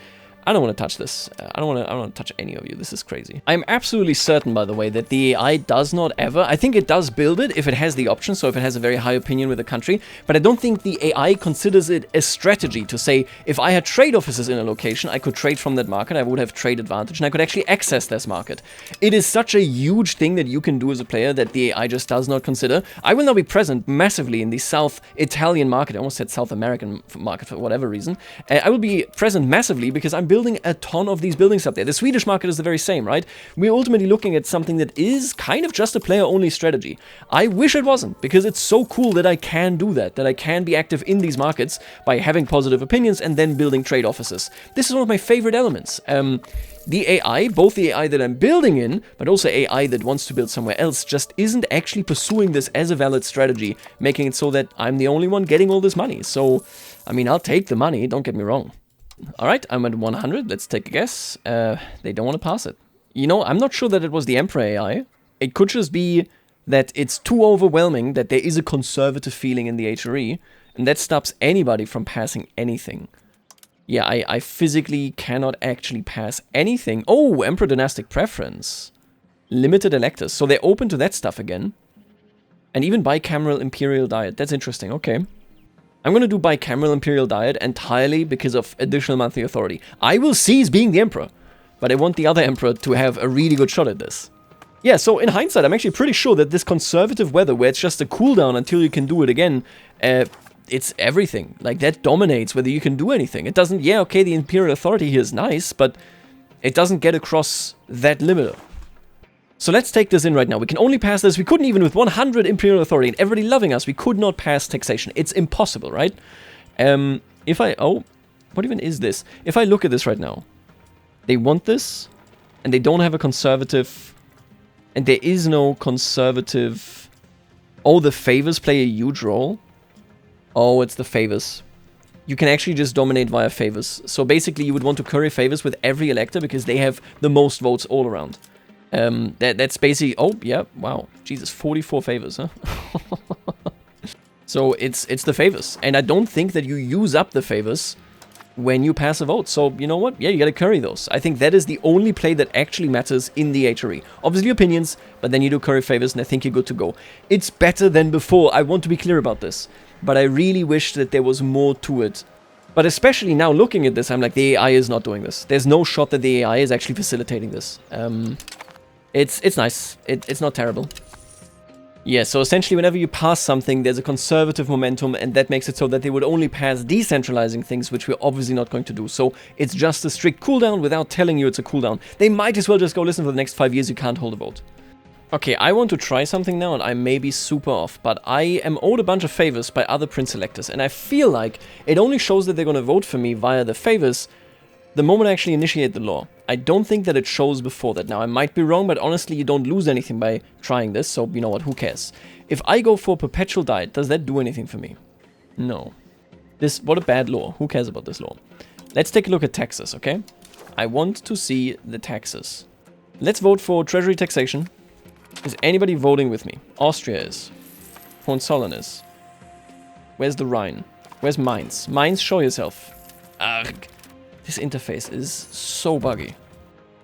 I don't want to touch this. I don't want to touch any of you. This is crazy. I'm absolutely certain, by the way, that the AI does not ever... I think it does build it if it has the option, so if it has a very high opinion with the country, but I don't think the AI considers it a strategy to say, if I had trade offices in a location, I could trade from that market, I would have trade advantage, and I could actually access this market. It is such a huge thing that you can do as a player that the AI just does not consider. I will now be present massively in the South Italian market. I almost said South American market for whatever reason. I will be present massively because I'm building a ton of these buildings up there. The Swedish market is the very same, right? We're ultimately looking at something that is kind of just a player-only strategy. I wish it wasn't, because it's so cool that I can do that I can be active in these markets by having positive opinions and then building trade offices. This is one of my favorite elements. The AI, both the AI that I'm building in, but also AI that wants to build somewhere else, just isn't actually pursuing this as a valid strategy, making it so that I'm the only one getting all this money. So, I mean, I'll take the money, don't get me wrong. Alright, I'm at 100, let's take a guess. They don't want to pass it. You know, I'm not sure that it was the Emperor AI. It could just be that it's too overwhelming, that there is a conservative feeling in the HRE, and that stops anybody from passing anything. Yeah, I physically cannot actually pass anything. Oh, Emperor Dynastic Preference. Limited electors, so they're open to that stuff again. And even bicameral Imperial Diet, that's interesting, okay. I'm going to do bicameral Imperial Diet entirely because of additional monthly authority. I will cease being the Emperor, but I want the other Emperor to have a really good shot at this. Yeah, so in hindsight, I'm actually pretty sure that this conservative weather, where it's just a cooldown until you can do it again, it's everything. Like, that dominates whether you can do anything. It doesn't, yeah, okay, the Imperial Authority here is nice, but it doesn't get across that limiter. So let's take this in right now. We can only pass this. We couldn't even with 100 Imperial Authority and everybody loving us, we could not pass taxation. It's impossible, right? Oh, what even is this? If I look at this right now, they want this, and they don't have a conservative, and there is no conservative. Oh, the favors play a huge role. Oh, it's the favors. You can actually just dominate via favors. So basically, you would want to curry favors with every elector because they have the most votes all around. That's basically... Oh, yeah, wow. Jesus, 44 favors, huh? So it's the favors. And I don't think that you use up the favors when you pass a vote. So, you know what? Yeah, you gotta curry those. I think that is the only play that actually matters in the HRE. Obviously opinions, but then you do curry favors and I think you're good to go. It's better than before. I want to be clear about this. But I really wish that there was more to it. But especially now looking at this, I'm like, the AI is not doing this. There's no shot that the AI is actually facilitating this. It's nice. It's not terrible. Yeah, so essentially whenever you pass something, there's a conservative momentum, and that makes it so that they would only pass decentralizing things, which we're obviously not going to do. So it's just a strict cooldown without telling you it's a cooldown. They might as well just go, listen, for the next 5 years you can't hold a vote. Okay, I want to try something now, and I may be super off, but I am owed a bunch of favors by other prince electors, and I feel like it only shows that they're going to vote for me via the favors the moment I actually initiate the law. I don't think that it shows before that. Now, I might be wrong, but honestly, you don't lose anything by trying this, so you know what, who cares? If I go for perpetual diet, does that do anything for me? No. What a bad law. Who cares about this law? Let's take a look at taxes, okay? I want to see the taxes. Let's vote for treasury taxation. Is anybody voting with me? Austria is. Hohenzollern is. Where's the Rhine? Where's Mainz? Mainz, show yourself. Ugh. This interface is so buggy.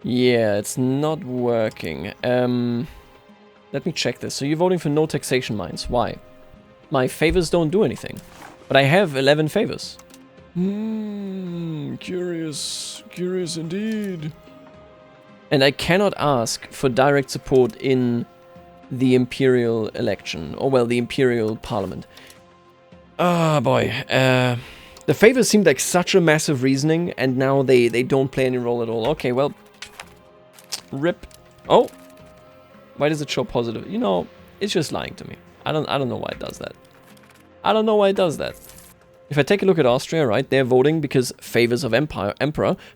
Yeah, it's not working. Let me check this. So you're voting for no taxation Mainz. Why? My favors don't do anything. But I have 11 favors. Curious. Curious indeed. And I cannot ask for direct support in the Imperial election. Or, well, the Imperial Parliament. Ah, boy. The favors seemed like such a massive reasoning, and now they don't play any role at all. Okay, well. Rip. Oh. Why does it show positive? You know, it's just lying to me. I don't know why it does that. I don't know why it does that. If I take a look at Austria, right, they're voting because favors of emperor.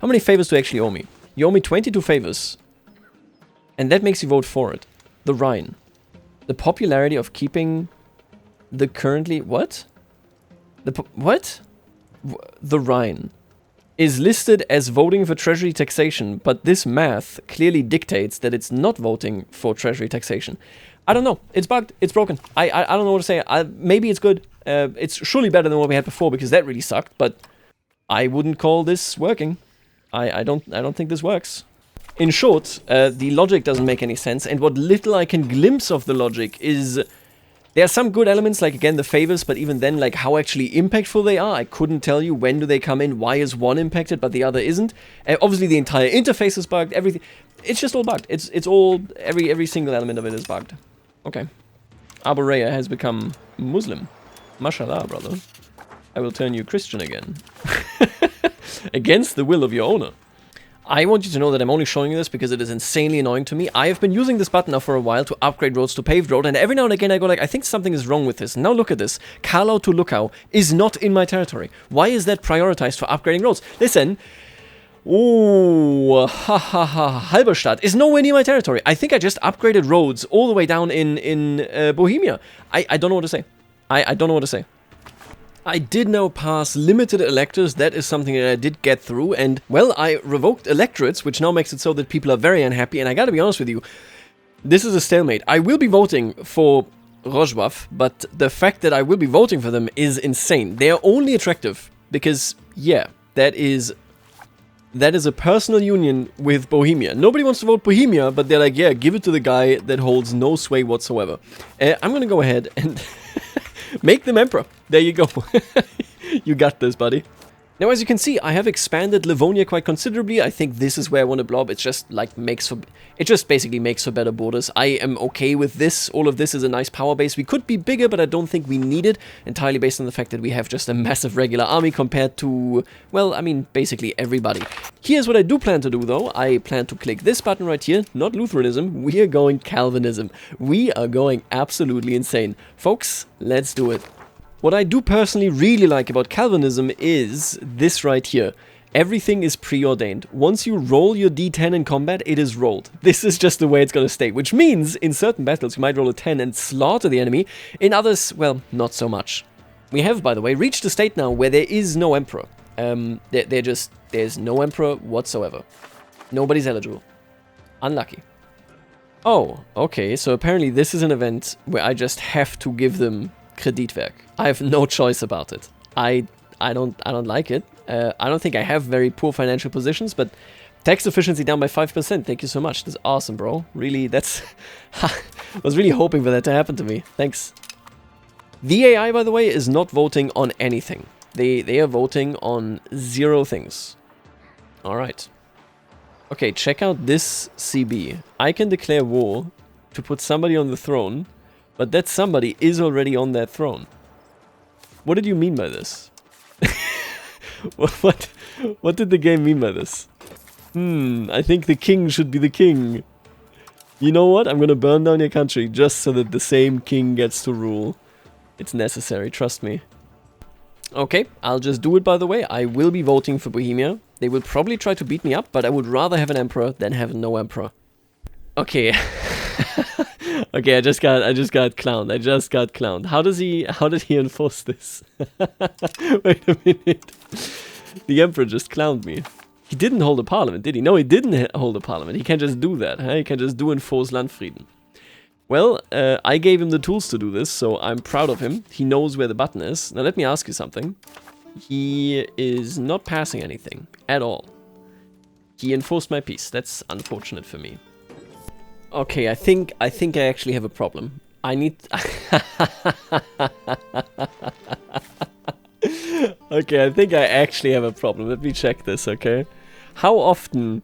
How many favors do you actually owe me? You owe me 22 favors. And that makes you vote for it. The Rhine. The popularity of keeping the currently... What? What? The Rhine is listed as voting for treasury taxation, but this math clearly dictates that it's not voting for treasury taxation. I don't know. It's bugged. It's broken. I don't know what to say. Maybe it's good. It's surely better than what we had before, because that really sucked, but I wouldn't call this working. I don't think this works. In short, the logic doesn't make any sense, and what little I can glimpse of the logic is... There are some good elements, like, again, the favors, but even then, like, how actually impactful they are. I couldn't tell you when do they come in, why is one impacted, but the other isn't. Obviously, the entire interface is bugged, everything. It's just all bugged. It's all... Every single element of it is bugged. Okay. Arborea has become Muslim. Mashallah, brother. I will turn you Christian again. Against the will of your owner. I want you to know that I'm only showing you this because it is insanely annoying to me. I have been using this button now for a while to upgrade roads to paved road, and every now and again I go like, I think something is wrong with this. Now look at this. Karlau to Luckau is not in my territory. Why is that prioritized for upgrading roads? Listen. Oh, Halberstadt is nowhere near my territory. I think I just upgraded roads all the way down in Bohemia. I don't know what to say. I don't know what to say. I did now pass limited electors. That is something that I did get through, and, well, I revoked electorates, which now makes it so that people are very unhappy, and I gotta be honest with you, this is a stalemate. I will be voting for Rojbov, but the fact that I will be voting for them is insane. They are only attractive because, yeah, that is a personal union with Bohemia. Nobody wants to vote Bohemia, but they're like, yeah, give it to the guy that holds no sway whatsoever. I'm gonna go ahead and make them emperor. There you go. You got this, buddy. Now, as you can see, I have expanded Livonia quite considerably. I think this is where I want to blob. It's just like it just basically makes for better borders. I am okay with this. All of this is a nice power base. We could be bigger, but I don't think we need it, entirely based on the fact that we have just a massive regular army compared to, well, I mean, basically everybody. Here's what I do plan to do, though. I plan to click this button right here. Not Lutheranism. We are going Calvinism. We are going absolutely insane. Folks, let's do it. What I do personally really like about Calvinism is this right here. Everything is preordained. Once you roll your d10 in combat, it is rolled. This is just the way it's going to stay, which means in certain battles you might roll a 10 and slaughter the enemy. In others, well, not so much. We have, by the way, reached a state now where there is no emperor. There's no emperor whatsoever. Nobody's eligible. Unlucky. Oh, okay, so apparently this is an event where I just have to give them Kreditwerk. I have no choice about it. I don't like it. I don't think I have very poor financial positions, but tax efficiency down by 5%. Thank you so much. That's awesome, bro. Really, that's... I was really hoping for that to happen to me. Thanks. The AI, by the way, is not voting on anything. They are voting on 0 things. Alright. Okay, check out this CB. I can declare war to put somebody on the throne, but that somebody is already on that throne. What did you mean by this? What did the game mean by this? I think the king should be the king. You know what? I'm gonna burn down your country just so that the same king gets to rule. It's necessary, trust me. Okay, I'll just do it by the way. I will be voting for Bohemia. They will probably try to beat me up, but I would rather have an emperor than have no emperor. Okay. Okay, I just got clowned. I just got clowned. How did he enforce this? Wait a minute. The emperor just clowned me. He didn't hold a parliament, did he? No, he didn't hold a parliament. He can't just do that, huh? He can just do enforce Landfrieden. Well, I gave him the tools to do this, so I'm proud of him. He knows where the button is. Now let me ask you something. He is not passing anything at all. He enforced my peace. That's unfortunate for me. Okay, I think I actually have a problem. I need... Okay, I think I actually have a problem. Let me check this, okay? How often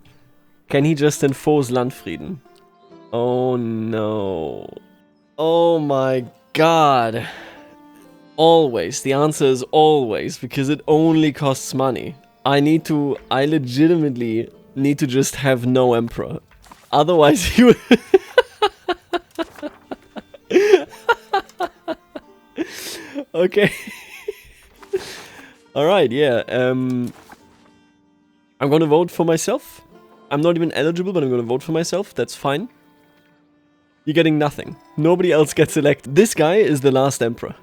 can he just enforce Landfrieden? Oh no. Oh my god. Always. The answer is always, because it only costs money. I legitimately need to just have no emperor. Otherwise he would... Okay. Alright, yeah. I'm gonna vote for myself. I'm not even eligible, but I'm gonna vote for myself. That's fine. You're getting nothing. Nobody else gets elected. This guy is the last emperor.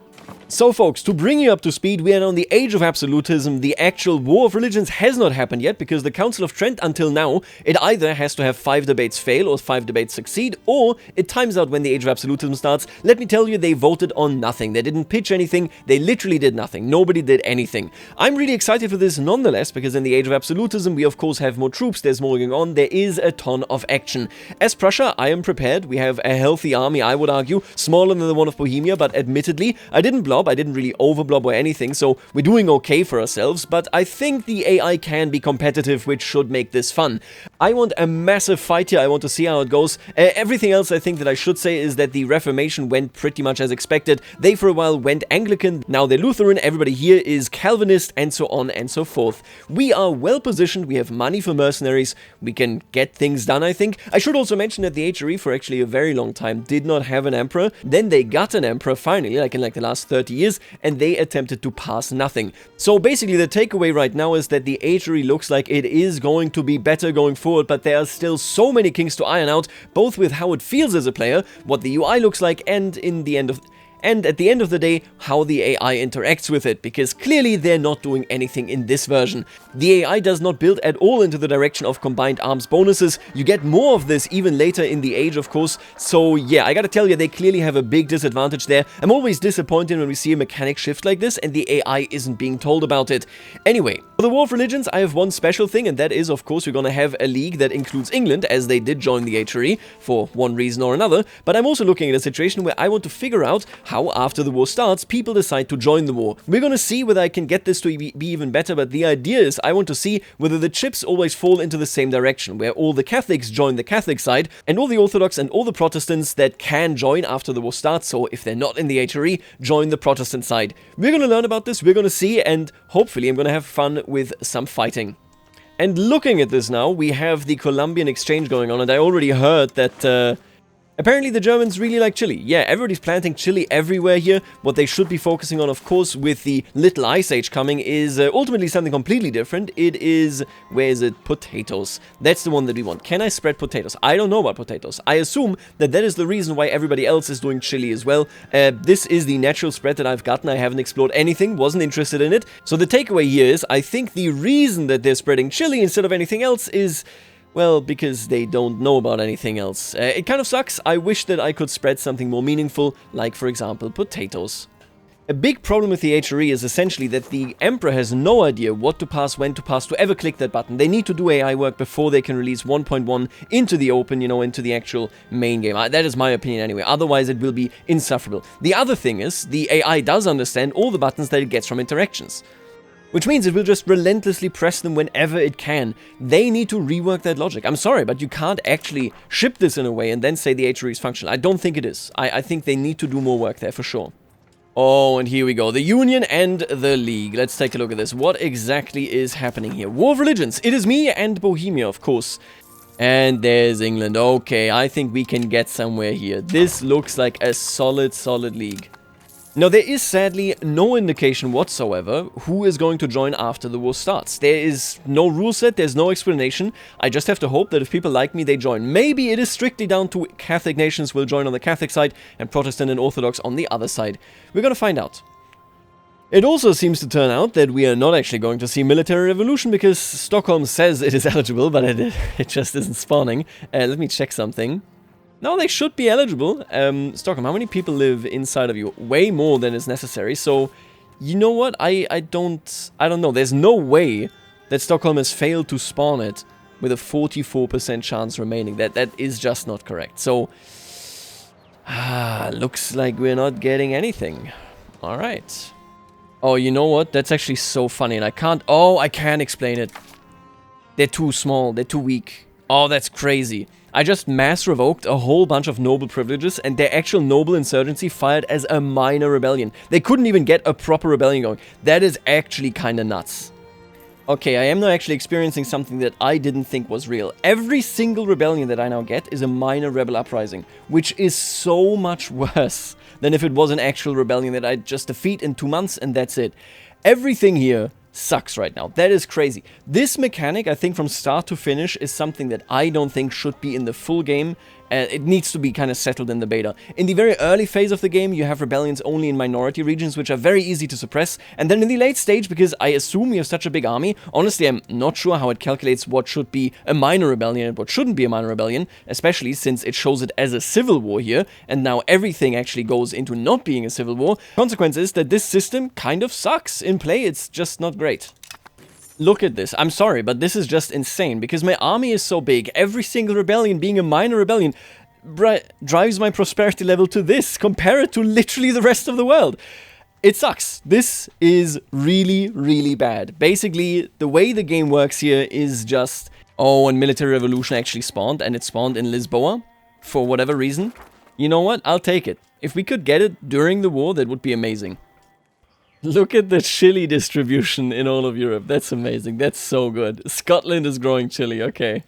So folks, to bring you up to speed, we are now in the age of absolutism. The actual war of religions has not happened yet, because the Council of Trent, until now, it either has to have 5 debates fail or 5 debates succeed, or it times out when the age of absolutism starts. Let me tell you, they voted on nothing. They didn't pitch anything. They literally did nothing. Nobody did anything. I'm really excited for this nonetheless, because in the age of absolutism, we of course have more troops, there's more going on, there is a ton of action. As Prussia, I am prepared. We have a healthy army, I would argue, smaller than the one of Bohemia, but admittedly, I didn't blob. I didn't really overblob or anything, so we're doing okay for ourselves, but I think the AI can be competitive, which should make this fun. I want a massive fight here. I want to see how it goes. Everything else I think that I should say is that the Reformation went pretty much as expected. They for a while went Anglican, now they're Lutheran, everybody here is Calvinist, and so on and so forth. We are well positioned, we have money for mercenaries, we can get things done, I think. I should also mention that the HRE for actually a very long time did not have an emperor. Then they got an emperor finally, like in the last 30 years, and they attempted to pass nothing. So basically the takeaway right now is that the HRE looks like it is going to be better going forward, but there are still so many kinks to iron out, both with how it feels as a player, what the UI looks like, and at the end of the day, how the AI interacts with it, because clearly they're not doing anything in this version. The AI does not build at all into the direction of combined arms bonuses. You get more of this even later in the age, of course, so yeah, I gotta tell you, they clearly have a big disadvantage there. I'm always disappointed when we see a mechanic shift like this and the AI isn't being told about it. Anyway, for the War of Religions, I have one special thing, and that is, of course, we're gonna have a league that includes England, as they did join the HRE, for one reason or another, but I'm also looking at a situation where I want to figure out how, after the war starts, people decide to join the war. We're gonna see whether I can get this to be even better, but the idea is I want to see whether the chips always fall into the same direction, where all the Catholics join the Catholic side, and all the Orthodox and all the Protestants that can join after the war starts, so if they're not in the HRE, join the Protestant side. We're gonna learn about this, we're gonna see, and hopefully I'm gonna have fun with some fighting. And looking at this now, we have the Columbian exchange going on, and I already heard that, apparently the Germans really like chili. Yeah, everybody's planting chili everywhere here. What they should be focusing on, of course, with the Little Ice Age coming is ultimately something completely different. It is, where is it? Potatoes. That's the one that we want. Can I spread potatoes? I don't know about potatoes. I assume that that is the reason why everybody else is doing chili as well. This is the natural spread that I've gotten. I haven't explored anything, wasn't interested in it. So the takeaway here is, I think the reason that they're spreading chili instead of anything else is, well, because they don't know about anything else. It kind of sucks. I wish that I could spread something more meaningful, like, for example, potatoes. A big problem with the HRE is essentially that the Emperor has no idea what to pass, when to pass, to ever click that button. They need to do AI work before they can release 1.1 into the open, you know, into the actual main game. That is my opinion anyway. Otherwise, it will be insufferable. The other thing is, the AI does understand all the buttons that it gets from interactions, which means it will just relentlessly press them whenever it can. They need to rework that logic. I'm sorry, but you can't actually ship this in a way and then say the HRE is functional. I don't think it is. I think they need to do more work there for sure. Oh, and here we go. The Union and the League. Let's take a look at this. What exactly is happening here? War of Religions. It is me and Bohemia, of course. And there's England. Okay, I think we can get somewhere here. This looks like a solid league. Now, there is sadly no indication whatsoever who is going to join after the war starts. There is no rule set, there's no explanation. I just have to hope that if people like me, they join. Maybe it is strictly down to Catholic nations will join on the Catholic side and Protestant and Orthodox on the other side. We're gonna find out. It also seems to turn out that we are not actually going to see military revolution because Stockholm says it is eligible, but it just isn't spawning. Let me check something. No, they should be eligible. Stockholm, how many people live inside of you? Way more than is necessary. So, you know what? I don't know. There's no way that Stockholm has failed to spawn it with a 44% chance remaining. That is just not correct. So, looks like we're not getting anything. All right. Oh, you know what? That's actually so funny, and I can explain it. They're too small. They're too weak. Oh, that's crazy. I just mass revoked a whole bunch of noble privileges, and their actual noble insurgency fired as a minor rebellion. They couldn't even get a proper rebellion going. That is actually kinda nuts. Okay, I am now actually experiencing something that I didn't think was real. Every single rebellion that I now get is a minor rebel uprising, which is so much worse than if it was an actual rebellion that I just defeat in 2 months and that's it. Everything here sucks right now. That is crazy. This mechanic, I think from start to finish, is something that I don't think should be in the full game. It needs to be kind of settled in the beta. In the very early phase of the game, you have rebellions only in minority regions, which are very easy to suppress. And then in the late stage, because I assume you have such a big army, honestly, I'm not sure how it calculates what should be a minor rebellion and what shouldn't be a minor rebellion, especially since it shows it as a civil war here, and now everything actually goes into not being a civil war. Consequence is that this system kind of sucks. In play, it's just not great. Look at this. I'm sorry, but this is just insane, because my army is so big, every single rebellion being a minor rebellion drives my prosperity level to this. Compare it to literally the rest of the world. It sucks. This is really, really bad. Basically, the way the game works here is just... Oh, and military revolution actually spawned, and it spawned in Lisboa, for whatever reason. You know what? I'll take it. If we could get it during the war, that would be amazing. Look at the chili distribution in all of Europe. That's amazing. That's so good. Scotland is growing chili. Okay.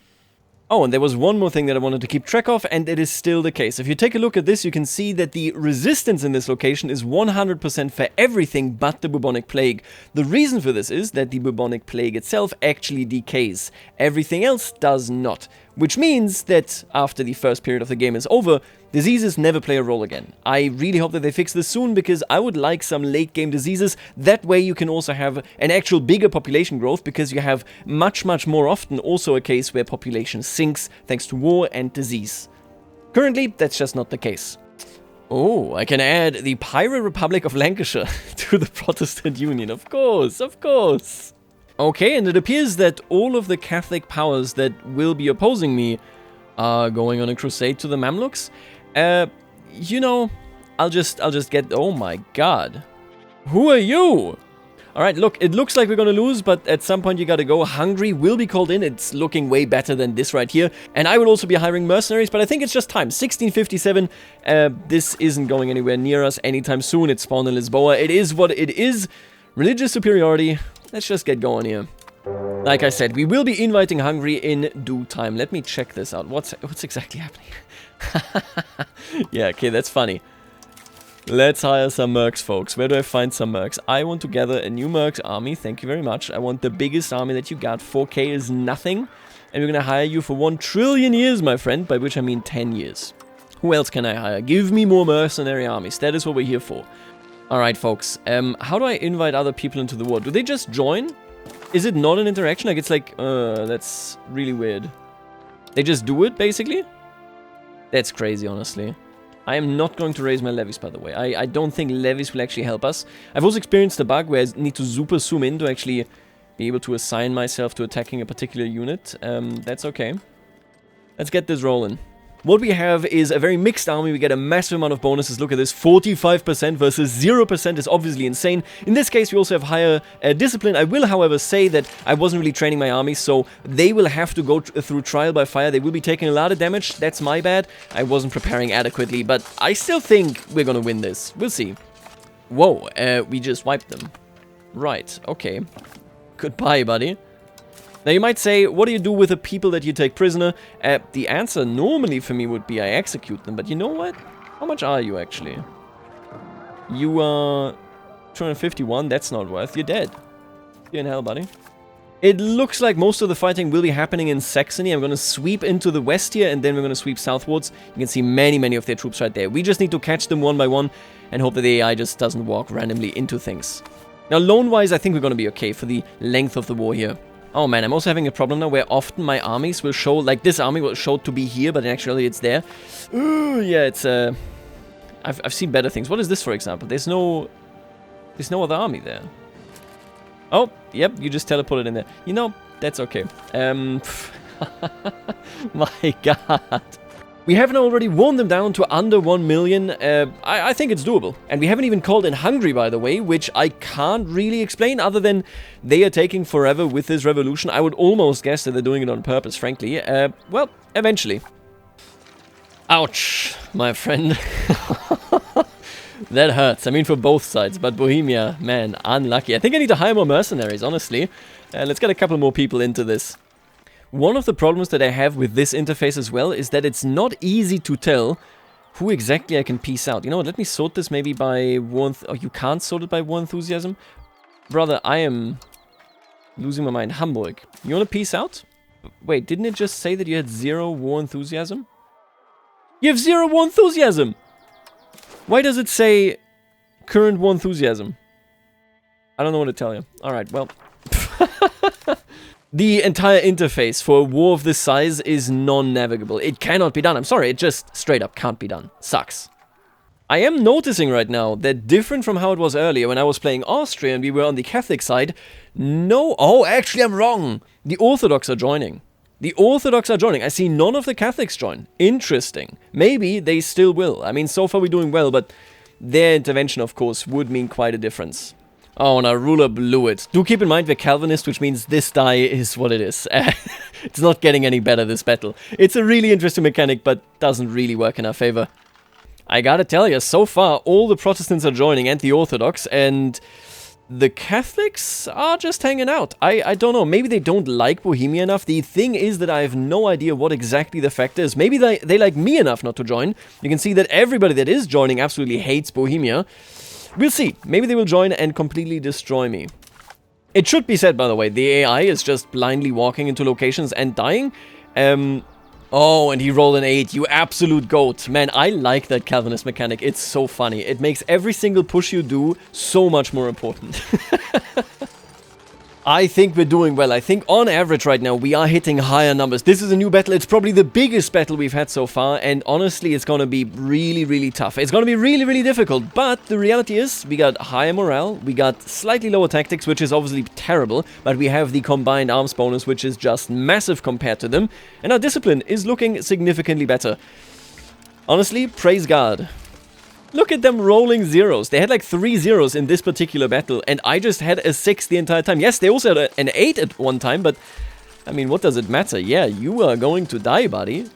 Oh, and there was one more thing that I wanted to keep track of, and it is still the case. If you take a look at this, you can see that the resistance in this location is 100% for everything but the bubonic plague. The reason for this is that the bubonic plague itself actually decays. Everything else does not. Which means that after the first period of the game is over, diseases never play a role again. I really hope that they fix this soon, because I would like some late game diseases. That way you can also have an actual bigger population growth, because you have much more often also a case where population sinks thanks to war and disease. Currently, that's just not the case. Oh, I can add the Pirate Republic of Lancashire to the Protestant Union. Of course, of course. Okay, and it appears that all of the Catholic powers that will be opposing me are going on a crusade to the Mamluks. You know, I'll just get... Oh my god. Who are you? Alright, look, it looks like we're gonna lose, but at some point you gotta go. Hungary will be called in. It's looking way better than this right here. And I will also be hiring mercenaries, but I think it's just time. 1657, this isn't going anywhere near us anytime soon. It spawned in Lisboa. It is what it is. Religious superiority. Let's just get going here. Like I said, we will be inviting Hungary in due time. Let me check this out. What's exactly happening? Yeah, okay, that's funny. Let's hire some mercs, folks. Where do I find some mercs? I want to gather a new mercs army. Thank you very much. I want the biggest army that you got. 4K is nothing. And we're gonna hire you for 1 trillion years, my friend. By which I mean 10 years. Who else can I hire? Give me more mercenary armies. That is what we're here for. Alright, folks, how do I invite other people into the war? Do they just join? Is it not an interaction? Like, it's like, that's really weird. They just do it, basically? That's crazy, honestly. I am not going to raise my levies, by the way. I don't think levies will actually help us. I've also experienced a bug where I need to super zoom in to actually be able to assign myself to attacking a particular unit. That's okay. Let's get this rolling. What we have is a very mixed army. We get a massive amount of bonuses. Look at this, 45% versus 0% is obviously insane. In this case, we also have higher discipline. I will, however, say that I wasn't really training my army, so they will have to go through trial by fire. They will be taking a lot of damage. That's my bad. I wasn't preparing adequately, but I still think we're gonna win this. We'll see. Whoa, we just wiped them. Right, okay. Goodbye, buddy. Now you might say, what do you do with the people that you take prisoner? The answer normally for me would be I execute them, but you know what? How much are you actually? You are 251, that's not worth, you're dead. You're in hell, buddy. It looks like most of the fighting will be happening in Saxony. I'm gonna sweep into the west here, and then we're gonna sweep southwards. You can see many of their troops right there. We just need to catch them one by one, and hope that the AI just doesn't walk randomly into things. Now loan-wise, I think we're gonna be okay for the length of the war here. Oh man, I'm also having a problem now where often my armies will show, like this army will show to be here, but actually it's there. Ooh, yeah, it's, I've seen better things. What is this, for example? There's no other army there. Oh, yep, you just teleported in there. You know, that's okay. My god. We haven't already worn them down to under 1 million. I think it's doable. And we haven't even called in Hungary, by the way, which I can't really explain other than they are taking forever with this revolution. I would almost guess that they're doing it on purpose, frankly. Well, eventually. Ouch, my friend. That hurts. I mean, for both sides. But Bohemia, man, unlucky. I think I need to hire more mercenaries, honestly. Let's get a couple more people into this. One of the problems that I have with this interface as well is that it's not easy to tell who exactly I can piece out. You know what, let me sort this maybe by war... Oh, you can't sort it by war enthusiasm? Brother, I am Losing my mind. Hamburg. You want to peace out? Wait, didn't it just say that you had 0 war enthusiasm? You have 0 war enthusiasm! Why does it say current war enthusiasm? I don't know what to tell you. Alright, well. The entire interface for a war of this size is non-navigable. It cannot be done. I'm sorry, it just straight up can't be done. Sucks. I am noticing right now that different from how it was earlier when I was playing Austria and we were on the Catholic side, oh, actually I'm wrong. The Orthodox are joining. The Orthodox are joining. I see none of the Catholics join. Interesting. Maybe they still will. I mean, so far we're doing well, but their intervention, of course, would mean quite a difference. Oh, and our ruler blew it. Do keep in mind we're Calvinist, which means this die is what it is. It's not getting any better, this battle. It's a really interesting mechanic, but doesn't really work in our favor. I gotta tell you, so far all the Protestants are joining and the Orthodox, and the Catholics are just hanging out. I don't know, maybe they don't like Bohemia enough. The thing is that I have no idea what exactly the fact is. Maybe they like me enough not to join. You can see that everybody that is joining absolutely hates Bohemia. We'll see. Maybe they will join and completely destroy me. It should be said, by the way, the AI is just blindly walking into locations and dying. Oh, and he rolled an 8. You absolute goat. Man, I like that Calvinist mechanic. It's so funny. It makes every single push you do so much more important. I think we're doing well. I think on average right now we are hitting higher numbers. This is a new battle. It's probably the biggest battle we've had so far, and honestly it's gonna be really, really tough. It's gonna be really, really difficult, but the reality is we got higher morale, we got slightly lower tactics, which is obviously terrible, but we have the combined arms bonus, which is just massive compared to them, and our discipline is looking significantly better. Honestly, praise God. Look at them rolling zeros. They had like 3 zeros in this particular battle, and I just had a 6 the entire time. Yes, they also had an 8 at one time, but I mean, what does it matter? Yeah, you are going to die, buddy.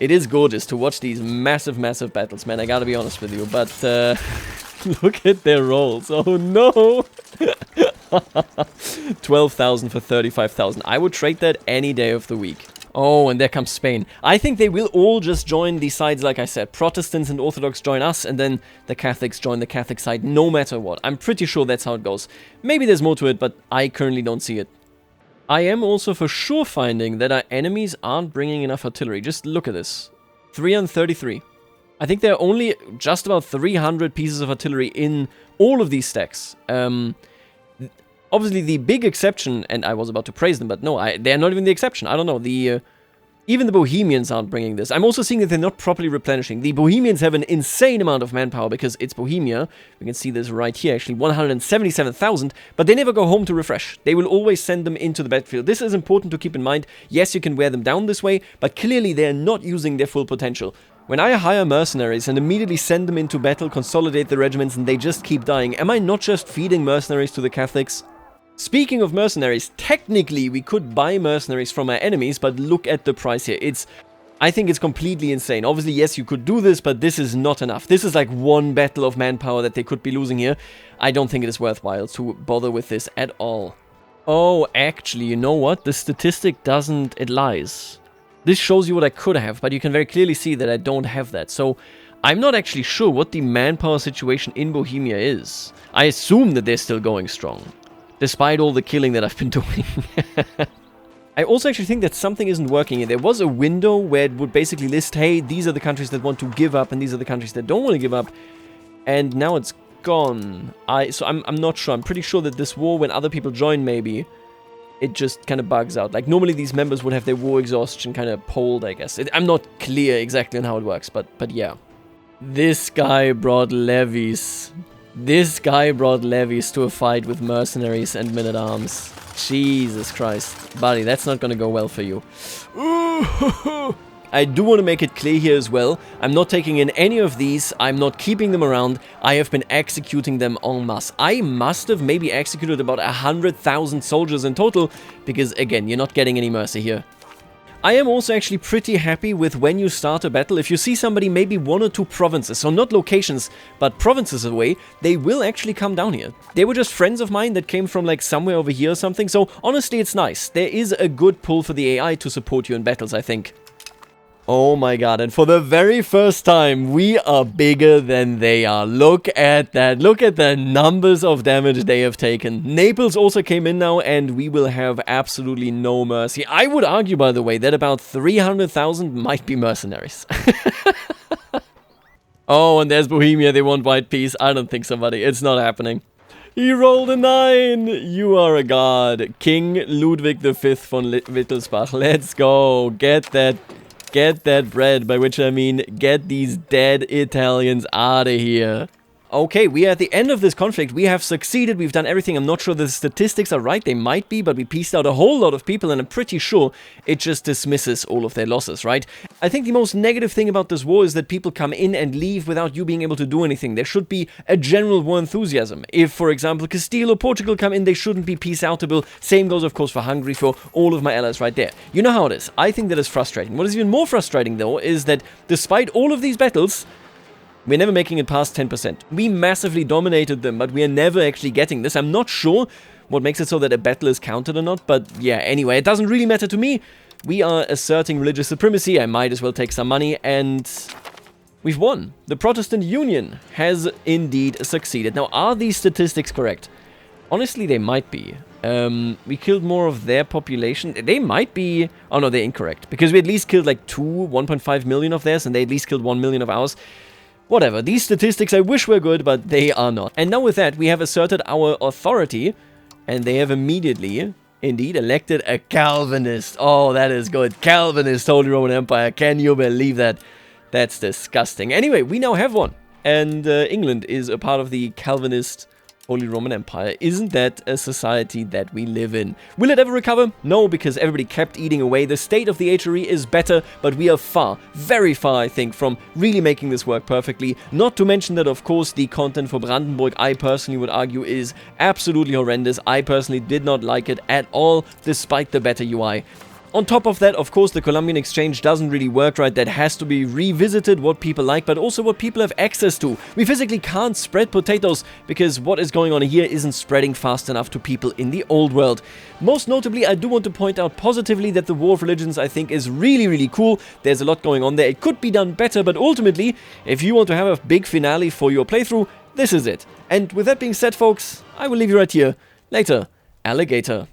It is gorgeous to watch these massive, massive battles, man. I gotta be honest with you, but look at their rolls. Oh no! 12,000 for 35,000. I would trade that any day of the week. Oh, and there comes Spain. I think they will all just join the sides, like I said. Protestants and Orthodox join us, and then the Catholics join the Catholic side, no matter what. I'm pretty sure that's how it goes. Maybe there's more to it, but I currently don't see it. I am also for sure finding that our enemies aren't bringing enough artillery. Just look at this. 333. I think there are only just about 300 pieces of artillery in all of these stacks. Obviously, the big exception, and I was about to praise them, but no, they're not even the exception. I don't know. Even the Bohemians aren't bringing this. I'm also seeing that they're not properly replenishing. The Bohemians have an insane amount of manpower because it's Bohemia. We can see this right here, actually, 177,000, but they never go home to refresh. They will always send them into the battlefield. This is important to keep in mind. Yes, you can wear them down this way, but clearly they're not using their full potential. When I hire mercenaries and immediately send them into battle, consolidate the regiments, and they just keep dying, am I not just feeding mercenaries to the Catholics? Speaking of mercenaries, technically we could buy mercenaries from our enemies, but look at the price here. I think it's completely insane. Obviously, yes, you could do this, but this is not enough. This is like one battle of manpower that they could be losing here. I don't think it is worthwhile to bother with this at all. Oh, actually, you know what? The statistic doesn't... it lies. This shows you what I could have, but you can very clearly see that I don't have that. So I'm not actually sure what the manpower situation in Bohemia is. I assume that they're still going strong, despite all the killing that I've been doing. I also actually think that something isn't working here. There was a window where it would basically list, hey, these are the countries that want to give up, and these are the countries that don't want to give up. And now it's gone. So I'm not sure. I'm pretty sure that this war, when other people join, maybe, it just kind of bugs out. Like, normally these members would have their war exhaustion kind of polled, I guess. I'm not clear exactly on how it works, but yeah. This guy brought levies. This guy brought levies to a fight with mercenaries and men-at-arms. Jesus Christ. Buddy, that's not gonna go well for you. I do want to make it clear here as well. I'm not taking in any of these. I'm not keeping them around. I have been executing them en masse. I must have maybe executed about 100,000 soldiers in total, because again, you're not getting any mercy here. I am also actually pretty happy with when you start a battle. If you see somebody maybe 1 or 2 provinces, so not locations, but provinces away, they will actually come down here. They were just friends of mine that came from like somewhere over here or something, so honestly it's nice. There is a good pull for the AI to support you in battles, I think. Oh my god, and for the very first time, we are bigger than they are. Look at that. Look at the numbers of damage they have taken. Naples also came in now, and we will have absolutely no mercy. I would argue, by the way, that about 300,000 might be mercenaries. Oh, and there's Bohemia. They want white peace. I don't think so, buddy. It's not happening. He rolled a 9! You are a god. King Ludwig V von Wittelsbach. Let's go. Get that bread, by which I mean get these dead Italians out of here. Okay, we are at the end of this conflict. We have succeeded. We've done everything. I'm not sure the statistics are right. They might be, but we pieced out a whole lot of people, and I'm pretty sure it just dismisses all of their losses, right? I think the most negative thing about this war is that people come in and leave without you being able to do anything. There should be a general war enthusiasm. If, for example, Castile or Portugal come in, they shouldn't be peace-outable. Same goes, of course, for Hungary, for all of my allies right there. You know how it is. I think that is frustrating. What is even more frustrating, though, is that despite all of these battles, we're never making it past 10%. We massively dominated them, but we are never actually getting this. I'm not sure what makes it so that a battle is counted or not, but yeah, anyway, it doesn't really matter to me. We are asserting religious supremacy. I might as well take some money, and we've won. The Protestant Union has indeed succeeded. Now, are these statistics correct? Honestly, they might be. We killed more of their population. They might be... Oh, no, they're incorrect. Because we at least killed like 1.5 million of theirs, and they at least killed 1 million of ours. Whatever, these statistics I wish were good, but they are not. And now with that, we have asserted our authority, and they have immediately, indeed, elected a Calvinist. Oh, that is good. Calvinist Holy Roman Empire. Can you believe that? That's disgusting. Anyway, we now have one. And England is a part of the Calvinist Holy Roman Empire. Isn't that a society that we live in? Will it ever recover? No, because everybody kept eating away. The state of the HRE is better, but we are far, very far, I think, from really making this work perfectly. Not to mention that, of course, the content for Brandenburg, I personally would argue, is absolutely horrendous. I personally did not like it at all, despite the better UI. On top of that, of course, the Columbian exchange doesn't really work right. That has to be revisited, what people like, but also what people have access to. We physically can't spread potatoes because what is going on here isn't spreading fast enough to people in the old world. Most notably, I do want to point out positively that the War of Religions, I think, is really, really cool. There's a lot going on there. It could be done better, but ultimately, if you want to have a big finale for your playthrough, this is it. And with that being said, folks, I will leave you right here. Later, alligator.